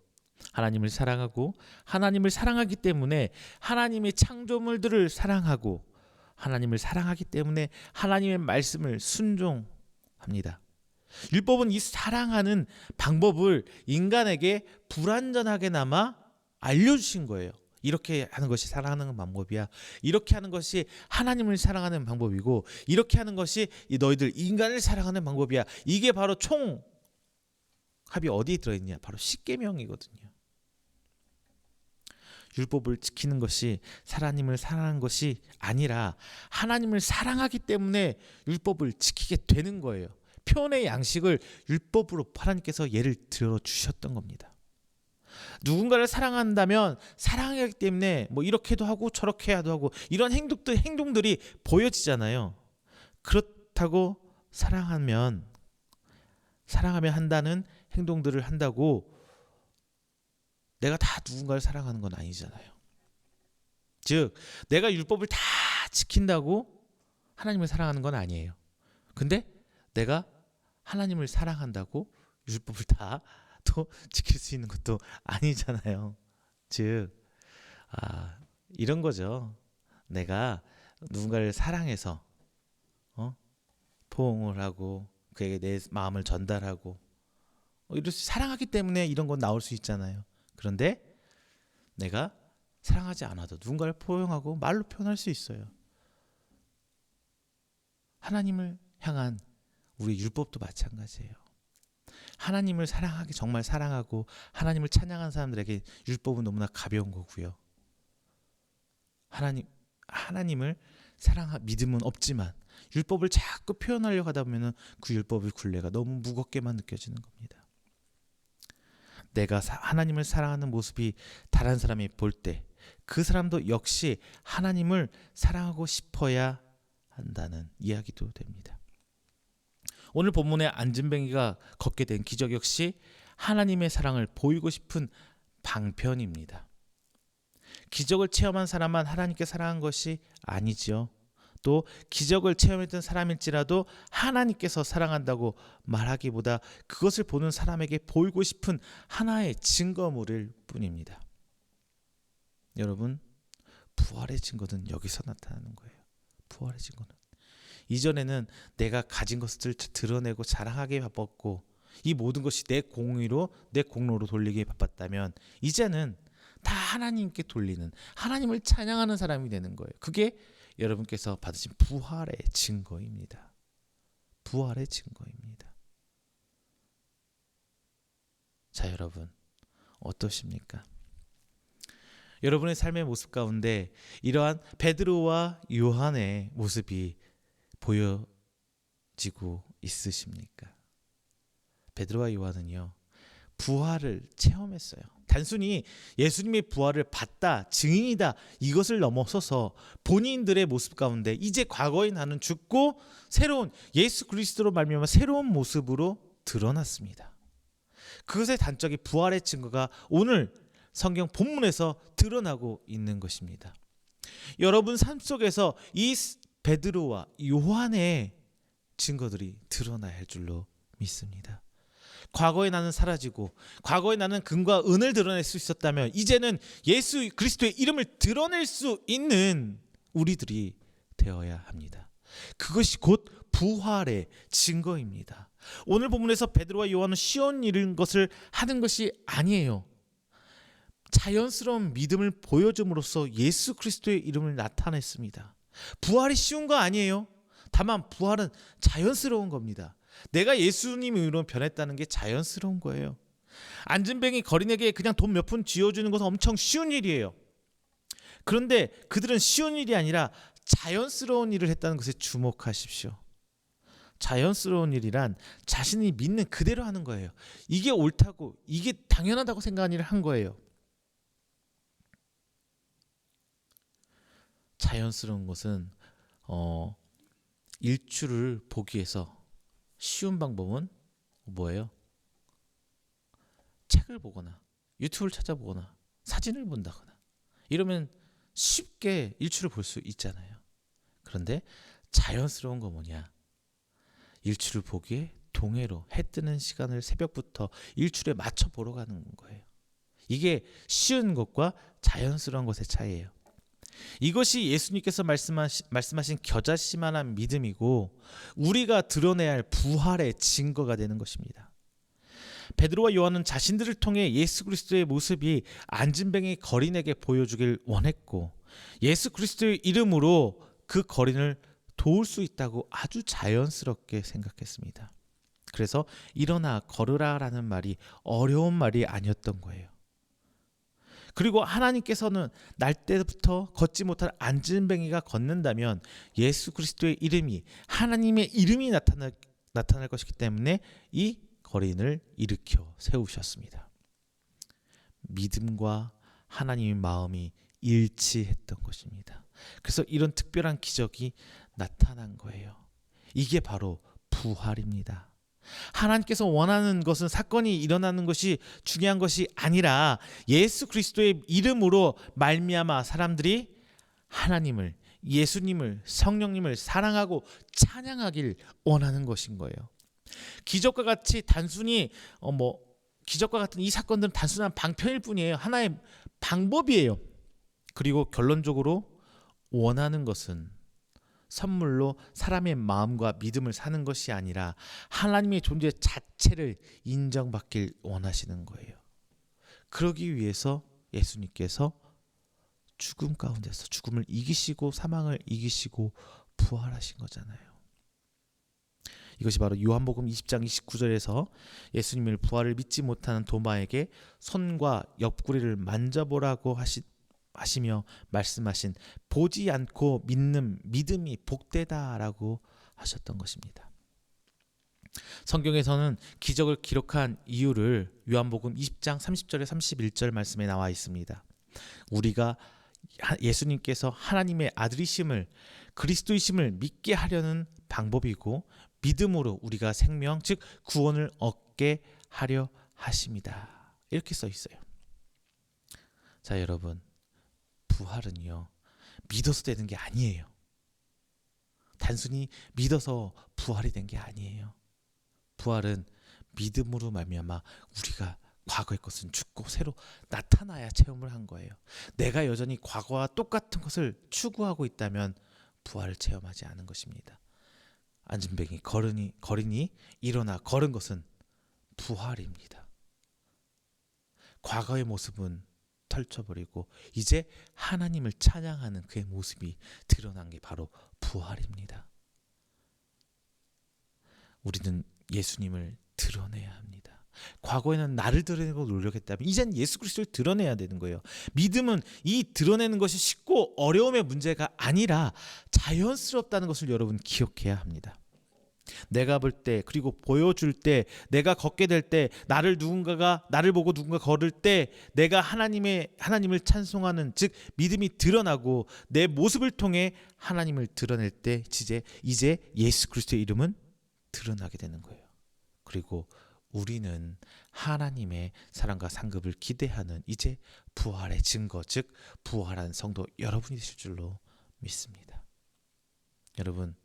하나님을 사랑하고, 하나님을 사랑하기 때문에 하나님의 창조물들을 사랑하고, 하나님을 사랑하기 때문에 하나님의 말씀을 순종합니다. 율법은 이 사랑하는 방법을 인간에게 불완전하게나마 알려주신 거예요. 이렇게 하는 것이 사랑하는 방법이야. 이렇게 하는 것이 하나님을 사랑하는 방법이고, 이렇게 하는 것이 너희들 인간을 사랑하는 방법이야. 이게 바로 총합이 어디에 들어있냐? 바로 십계명이거든요. 율법을 지키는 것이 하나님을 사랑하는 것이 아니라 하나님을 사랑하기 때문에 율법을 지키게 되는 거예요. 표현의 양식을 율법으로 하나님께서 예를 들어 주셨던 겁니다. 누군가를 사랑한다면 사랑하기 때문에 뭐 이렇게도 하고 저렇게 해도 하고 이런 행동들이 보여지잖아요. 그렇다고 사랑하면 한다는 행동들을 한다고 내가 다 누군가를 사랑하는 건 아니잖아요. 즉 내가 율법을 다 지킨다고 하나님을 사랑하는 건 아니에요. 근데 내가 하나님을 사랑한다고 율법을 다 또 지킬 수 있는 것도 아니잖아요. 즉 이런 거죠. 내가 누군가를 사랑해서 포옹을 하고 그에게 내 마음을 전달하고 이럴 수, 사랑하기 때문에 이런 건 나올 수 있잖아요. 그런데 내가 사랑하지 않아도 누군가를 포용하고 말로 표현할 수 있어요. 하나님을 향한 우리 율법도 마찬가지예요. 하나님을 사랑하기, 정말 사랑하고 하나님을 찬양하는 사람들에게 율법은 너무나 가벼운 거고요. 하나님을 믿음은 없지만 율법을 자꾸 표현하려고 하다 보면 그 율법의 굴레가 너무 무겁게만 느껴지는 겁니다. 내가 하나님을 사랑하는 모습이 다른 사람이 볼 때, 그 사람도 역시 하나님을 사랑하고 싶어야 한다는 이야기도 됩니다. 오늘 본문의 안진뱅이가 걷게 된 기적 역시 하나님의 사랑을 보이고 싶은 방편입니다. 기적을 체험한 사람만 하나님께 사랑한 것이 아니지요. 또 기적을 체험했던 사람일지라도 하나님께서 사랑한다고 말하기보다 그것을 보는 사람에게 보이고 싶은 하나의 증거물일 뿐입니다. 여러분, 부활의 증거는 여기서 나타나는 거예요. 부활의 증거는 이전에는 내가 가진 것을 드러내고 자랑하기에 바빴고 이 모든 것이 내 공의로 내 공로로 돌리기에 바빴다면 이제는 다 하나님께 돌리는, 하나님을 찬양하는 사람이 되는 거예요. 그게 여러분께서 받으신 부활의 증거입니다. 부활의 증거입니다. 자, 여러분 어떠십니까? 여러분의 삶의 모습 가운데 이러한 베드로와 요한의 모습이 보여지고 있으십니까? 베드로와 요한은요, 부활을 체험했어요. 단순히 예수님의 부활을 봤다, 증인이다 이것을 넘어서서 본인들의 모습 가운데 이제 과거의 나는 죽고 새로운 예수 그리스도로 말미암아 새로운 모습으로 드러났습니다. 그것의 단적인 부활의 증거가 오늘 성경 본문에서 드러나고 있는 것입니다. 여러분 삶 속에서 이 베드로와 요한의 증거들이 드러나야 할 줄로 믿습니다. 과거의 나는 사라지고 과거의 나는 금과 은을 드러낼 수 있었다면 이제는 예수 그리스도의 이름을 드러낼 수 있는 우리들이 되어야 합니다. 그것이 곧 부활의 증거입니다. 오늘 본문에서 베드로와 요한은 쉬운 일인 것을 하는 것이 아니에요. 자연스러운 믿음을 보여줌으로써 예수 그리스도의 이름을 나타냈습니다. 부활이 쉬운 거 아니에요. 다만 부활은 자연스러운 겁니다. 내가 예수님의 의로 변했다는 게 자연스러운 거예요. 안진뱅이 거린에게 그냥 돈 몇 푼 쥐어주는 것은 엄청 쉬운 일이에요. 그런데 그들은 쉬운 일이 아니라 자연스러운 일을 했다는 것에 주목하십시오. 자연스러운 일이란 자신이 믿는 그대로 하는 거예요. 이게 옳다고, 이게 당연하다고 생각한 일을 한 거예요. 자연스러운 것은 일출을 보기 위해서 쉬운 방법은 뭐예요? 책을 보거나 유튜브를 찾아보거나 사진을 본다거나 이러면 쉽게 일출을 볼 수 있잖아요. 그런데 자연스러운 거 뭐냐? 일출을 보기에 동해로 해 뜨는 시간을 새벽부터 일출에 맞춰 보러 가는 거예요. 이게 쉬운 것과 자연스러운 것의 차이예요. 이것이 예수님께서 말씀하신 겨자씨만한 믿음이고 우리가 드러내야 할 부활의 증거가 되는 것입니다. 베드로와 요한은 자신들을 통해 예수 그리스도의 모습이 안진뱅이 거린에게 보여주길 원했고 예수 그리스도의 이름으로 그 거린을 도울 수 있다고 아주 자연스럽게 생각했습니다. 그래서 일어나 걸으라라는 말이 어려운 말이 아니었던 거예요. 그리고 하나님께서는 날 때부터 걷지 못한 안진뱅이가 걷는다면 예수 그리스도의 이름이 하나님의 이름이 나타날 것이기 때문에 이 거린을 일으켜 세우셨습니다. 믿음과 하나님의 마음이 일치했던 것입니다. 그래서 이런 특별한 기적이 나타난 거예요. 이게 바로 부활입니다. 하나님께서 원하는 것은 사건이 일어나는 것이 중요한 것이 아니라 예수 그리스도의 이름으로 말미암아 사람들이 하나님을, 예수님을, 성령님을 사랑하고 찬양하길 원하는 것인 거예요. 기적과 같이 단순히 기적과 같은 이 사건들은 단순한 방편일 뿐이에요. 하나의 방법이에요. 그리고 결론적으로 원하는 것은 선물로 사람의 마음과 믿음을 사는 것이 아니라 하나님의 존재 자체를 인정받길 원하시는 거예요. 그러기 위해서 예수님께서 죽음 가운데서 죽음을 이기시고 사망을 이기시고 부활하신 거잖아요. 이것이 바로 요한복음 20장 29절에서 예수님을 부활을 믿지 못하는 도마에게 손과 옆구리를 만져보라고 하시며 말씀하신 보지 않고 믿는 믿음이 복되다라고 하셨던 것입니다. 성경에서는 기적을 기록한 이유를 요한복음 20장 30절에 31절 말씀에 나와 있습니다. 우리가 예수님께서 하나님의 아들이심을, 그리스도이심을 믿게 하려는 방법이고, 믿음으로 우리가 생명 즉 구원을 얻게 하려 하십니다. 이렇게 써 있어요. 자, 여러분, 부활은요 믿어서 되는 게 아니에요. 단순히 믿어서 부활이 된 게 아니에요. 부활은 믿음으로 말미암아 우리가 과거의 것은 죽고 새로 나타나야 체험을 한 거예요. 내가 여전히 과거와 똑같은 것을 추구하고 있다면 부활을 체험하지 않은 것입니다. 안진뱅이 거린이 일어나 걸은 것은 부활입니다. 과거의 모습은 펼쳐버리고 이제 하나님을 찬양하는 그의 모습이 드러난 게 바로 부활입니다. 우리는 예수님을 드러내야 합니다. 과거에는 나를 드러내고 노력했다면 이젠 예수 그리스도를 드러내야 되는 거예요. 믿음은 이 드러내는 것이 쉽고 어려움의 문제가 아니라 자연스럽다는 것을 여러분 기억해야 합니다. 내가 볼 때, 그리고 보여줄 때, 내가 걷게 될 때, 누군가가 나를 보고 누군가 걸을 때 내가 하나님을 찬송하는, 즉 믿음이 드러나고 내 모습을 통해 하나님을 드러낼 때 이제 예수 그리스도의 이름은 드러나게 되는 거예요. 그리고 우리는 하나님의 사랑과 상급을 기대하는 이제 부활의 증거, 즉 부활한 성도 여러분이 되실 줄로 믿습니다. 여러분,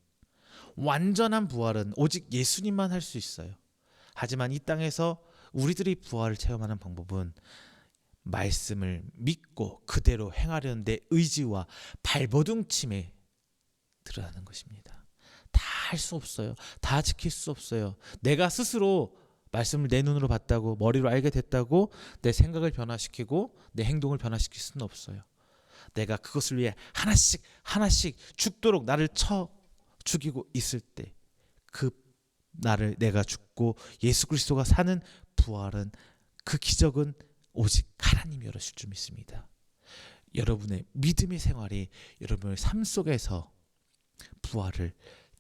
완전한 부활은 오직 예수님만 할 수 있어요. 하지만 이 땅에서 우리들이 부활을 체험하는 방법은 말씀을 믿고 그대로 행하려는 데 의지와 발버둥침에 드러나는 것입니다. 다 할 수 없어요. 다 지킬 수 없어요. 내가 스스로 말씀을 내 눈으로 봤다고, 머리로 알게 됐다고 내 생각을 변화시키고 내 행동을 변화시킬 수는 없어요. 내가 그것을 위해 하나씩 죽도록 나를 쳐 죽이고 있을 때 그 나를 내가 죽고 예수 그리스도가 사는 부활은, 그 기적은 오직 하나님이 열어주실 줄 믿습니다. 여러분의 믿음의 생활이 여러분의 삶 속에서 부활을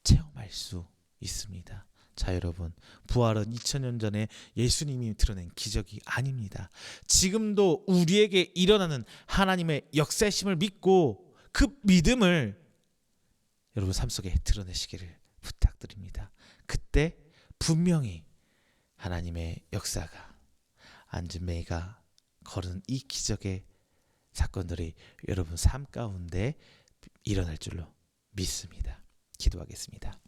체험할 수 있습니다. 자, 여러분, 부활은 2000년 전에 예수님이 드러낸 기적이 아닙니다. 지금도 우리에게 일어나는 하나님의 역사심을 믿고 그 믿음을 여러분 삶 속에 드러내시기를 부탁드립니다. 그때 분명히 하나님의 역사가, 안진뱅이가 걸은 이 기적의 사건들이 여러분 삶 가운데 일어날 줄로 믿습니다. 기도하겠습니다.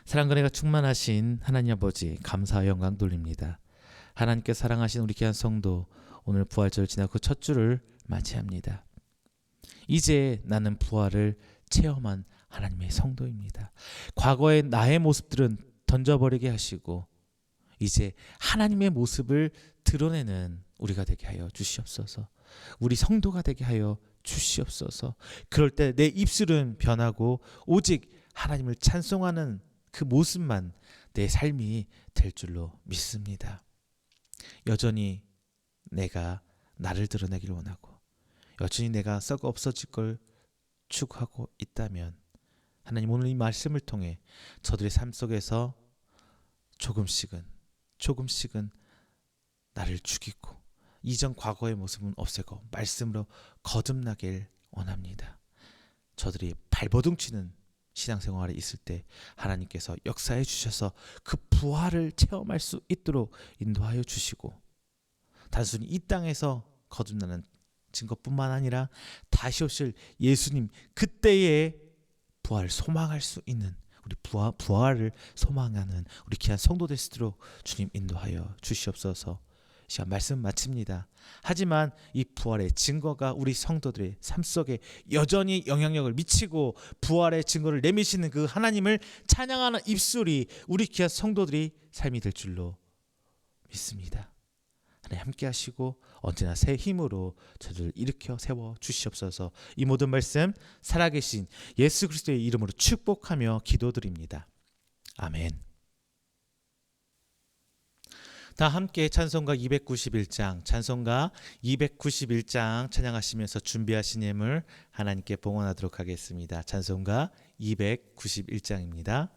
사랑과 은혜가 충만하신 하나님 아버지, 감사와 영광 돌립니다. 하나님께 사랑하신 우리 귀한 성도, 오늘 부활절 지나고 첫 주를 맞이합니다. 이제 나는 부활을 체험한 하나님의 성도입니다. 과거의 나의 모습들은 던져버리게 하시고 이제 하나님의 모습을 드러내는 우리가 되게 하여 주시옵소서. 우리 성도가 되게 하여 주시옵소서. 그럴 때 내 입술은 변하고 오직 하나님을 찬송하는 그 모습만 내 삶이 될 줄로 믿습니다. 여전히 내가 나를 드러내기를 원하고 여전히 내가 썩어 없어질 걸 추구하고 있다면 하나님, 오늘 이 말씀을 통해 저들의 삶 속에서 조금씩은 나를 죽이고 이전 과거의 모습은 없애고 말씀으로 거듭나길 원합니다. 저들이 발버둥치는 신앙생활에 있을 때 하나님께서 역사해 주셔서 그 부활을 체험할 수 있도록 인도하여 주시고, 단순히 이 땅에서 거듭나는 증거뿐만 아니라 다시 오실 예수님 그때의 부활을 소망할 수 있는, 우리 부활을 소망하는 우리 귀한 성도 될 수 있도록 주님 인도하여 주시옵소서. 시간 말씀 마칩니다. 하지만 이 부활의 증거가 우리 성도들의 삶 속에 여전히 영향력을 미치고 부활의 증거를 내미시는 그 하나님을 찬양하는 입술이 우리 귀한 성도들이 삶이 될 줄로 믿습니다. 하나님 함께 하시고 언제나 새 힘으로 저를 일으켜 세워 주시옵소서. 이 모든 말씀 살아계신 예수 그리스도의 이름으로 축복하며 기도드립니다. 아멘. 다 함께 찬송가 291장 찬양하시면서 준비하신 예물 하나님께 봉헌하도록 하겠습니다. 찬송가 291장입니다.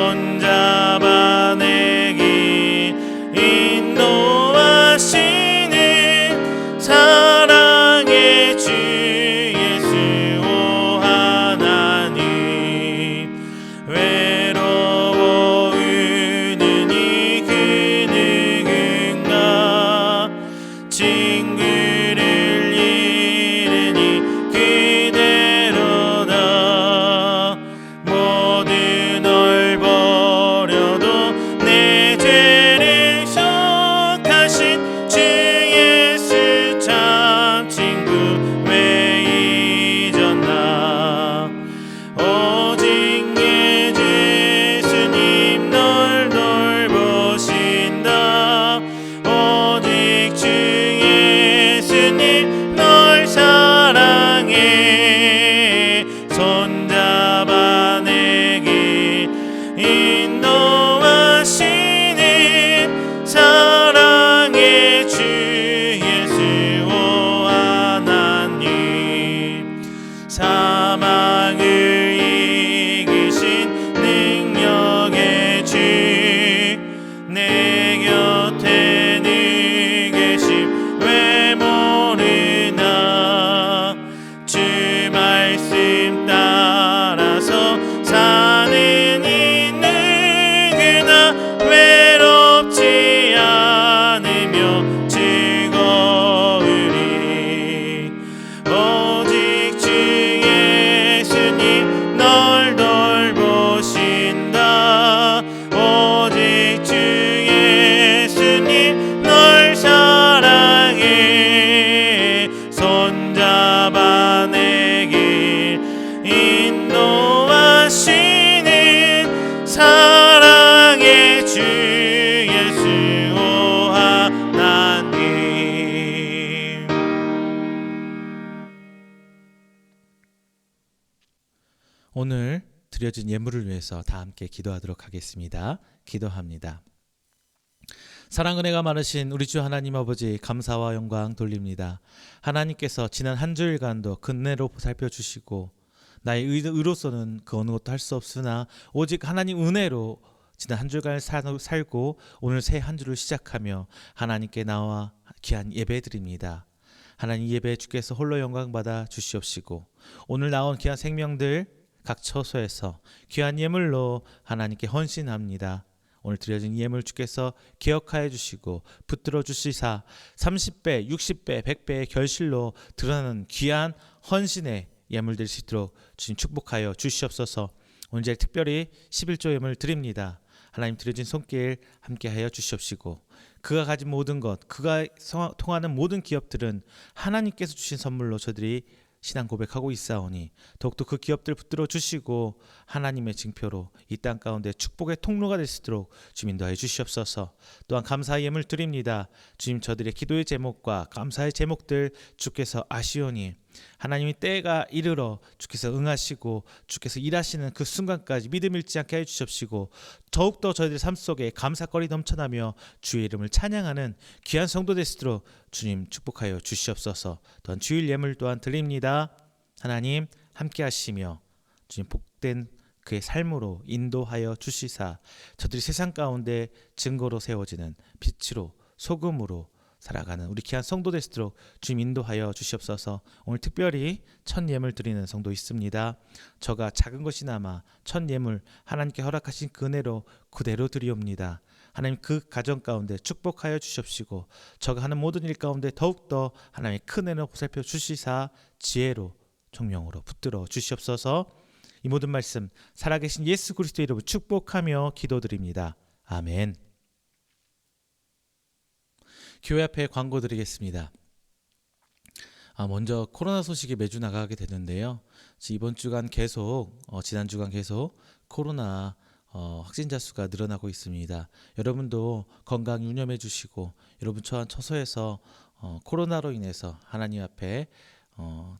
손잡아 내기 인도하시는 사랑의 주 예수 오 하나님 외로워하는 이 그 누군가 친구를 잃으니 그대로다 모든 널 버려도 내 죄를 속하신 주 예수 참 친구 왜 잊었나 오직 내 예수님 널 돌보신다 오직 주 예수님 널 사랑해 손잡아 내기 인도하시는 사랑의 주 예수 오 하나님 사망을 이기신 능력의 주 내 곁에 늘 계심 왜 모르나 주 말씀 따라서 사는 이 누구나 외롭지 않으며 즐거우리 오직 주 예수님 널 돌보신다 오직 주 예수님 널 사랑해 손잡아 내길 인도하시는 사랑의 주 예수 오 하나님 오늘 드려진 예물을 위해서 다 함께 기도하도록 하겠습니다. 기도합니다. 사랑 은혜가 많으신 우리 주 하나님 아버지 감사와 영광 돌립니다. 하나님께서 지난 한 주일간도 근내로 살펴주시고 나의 의로서는 그 어느 것도 할 수 없으나 오직 하나님 은혜로 지난 한 주간 살고 오늘 새 한 주를 시작하며 하나님께 나와 귀한 예배드립니다. 하나님 예배 주께서 홀로 영광 받아 주시옵시고 오늘 나온 귀한 생명들 각 처소에서 귀한 예물로 하나님께 헌신합니다. 오늘 드려진 예물 주께서 기억하여 주시고 붙들어 주시사 30배, 60배, 100배의 결실로 드러나는 귀한 헌신의 예물 될 수 있도록 주님 축복하여 주시옵소서. 오늘 제일 특별히 11조 예물 드립니다. 하나님 드려진 손길 함께하여 주시옵시고 그가 가진 모든 것, 그가 통하는 모든 기업들은 하나님께서 주신 선물로 저들이 신앙 고백하고 있사오니 더욱더 그 기업들 붙들어 주시고 하나님의 징표로 이 땅 가운데 축복의 통로가 될 수 있도록 주님 인도하여 주시옵소서. 또한 감사의 예물 드립니다. 주님 저들의 기도의 제목과 감사의 제목들 주께서 아시오니 하나님이 때가 이르러 주께서 응하시고 주께서 일하시는 그 순간까지 믿음 잃지 않게 해주시옵시고 더욱더 저희들 삶 속에 감사거리 넘쳐나며 주의 이름을 찬양하는 귀한 성도 될 수 있도록 주님 축복하여 주시옵소서. 또한 주일 예물 또한 드립니다. 하나님 함께 하시며 주님 복된 그의 삶으로 인도하여 주시사 저들이 세상 가운데 증거로 세워지는 빛으로 소금으로 살아가는 우리 귀한 성도 될 수 있도록 주님 인도하여 주시옵소서. 오늘 특별히 첫 예물 드리는 성도 있습니다. 저가 작은 것이나마 첫 예물 하나님께 허락하신 그 은혜로 그대로 드리옵니다. 하나님 그 가정 가운데 축복하여 주시옵시고 저가 하는 모든 일 가운데 더욱더 하나님의 큰 은혜로 보살펴 주시사 지혜로 총명으로 붙들어 주시옵소서. 이 모든 말씀 살아계신 예수 그리스도의 이름으로 축복하며 기도드립니다. 아멘. 교회 앞에 광고 드리겠습니다. 먼저 코로나 소식이 매주 나가게 되는데요. 이번 주간 계속 지난 주간 계속 코로나 확진자 수가 늘어나고 있습니다. 여러분도 건강 유념해 주시고 여러분 처한 처소에서 코로나로 인해서 하나님 앞에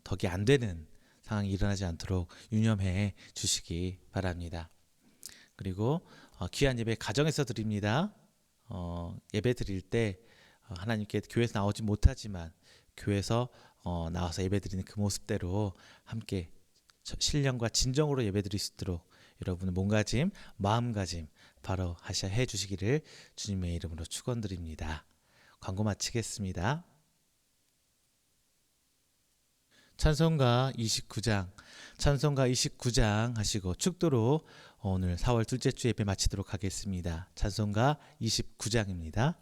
덕이 안 되는 상황이 일어나지 않도록 유념해 주시기 바랍니다. 그리고 귀한 예배 가정에서 드립니다. 예배 드릴 때 하나님께 교회에서 나오지 못하지만 교회에서 나와서 예배 드리는 그 모습대로 함께 신령과 진정으로 예배 드릴 수 있도록 여러분의 몸가짐, 마음가짐 바로 해 주시기를 주님의 이름으로 축원드립니다. 광고 마치겠습니다. 찬송가 29장 하시고 축도로 오늘 4월 둘째 주 예배 마치도록 하겠습니다. 찬송가 29장입니다.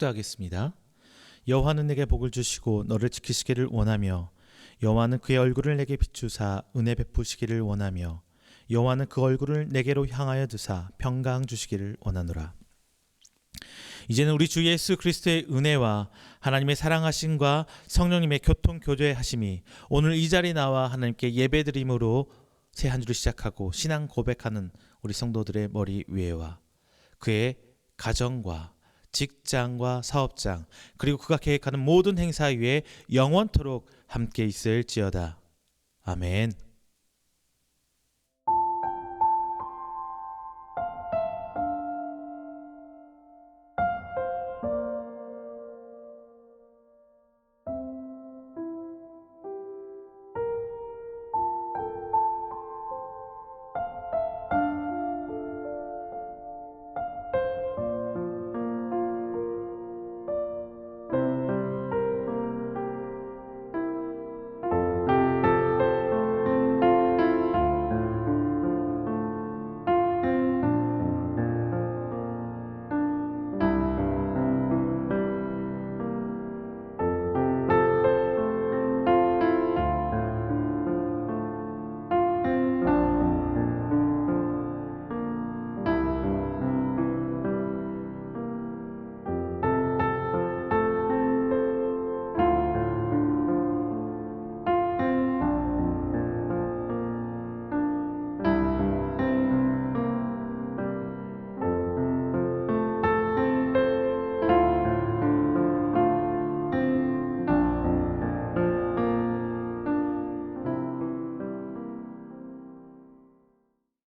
축도하겠습니다. 여호와는 내게 복을 주시고 너를 지키시기를 원하며 여호와는 그의 얼굴을 내게 비추사 은혜 베푸시기를 원하며 여호와는 그 얼굴을 내게로 향하여 드사 평강 주시기를 원하노라. 이제는 우리 주 예수 그리스도의 은혜와 하나님의 사랑하심과 성령님의 교통 교제하심이 오늘 이 자리에 나와 하나님께 예배드림으로 새 한 주를 시작하고 신앙 고백하는 우리 성도들의 머리 위에와 그의 가정과 직장과 사업장 그리고 그가 계획하는 모든 행사 위에 영원토록 함께 있을지어다. 아멘.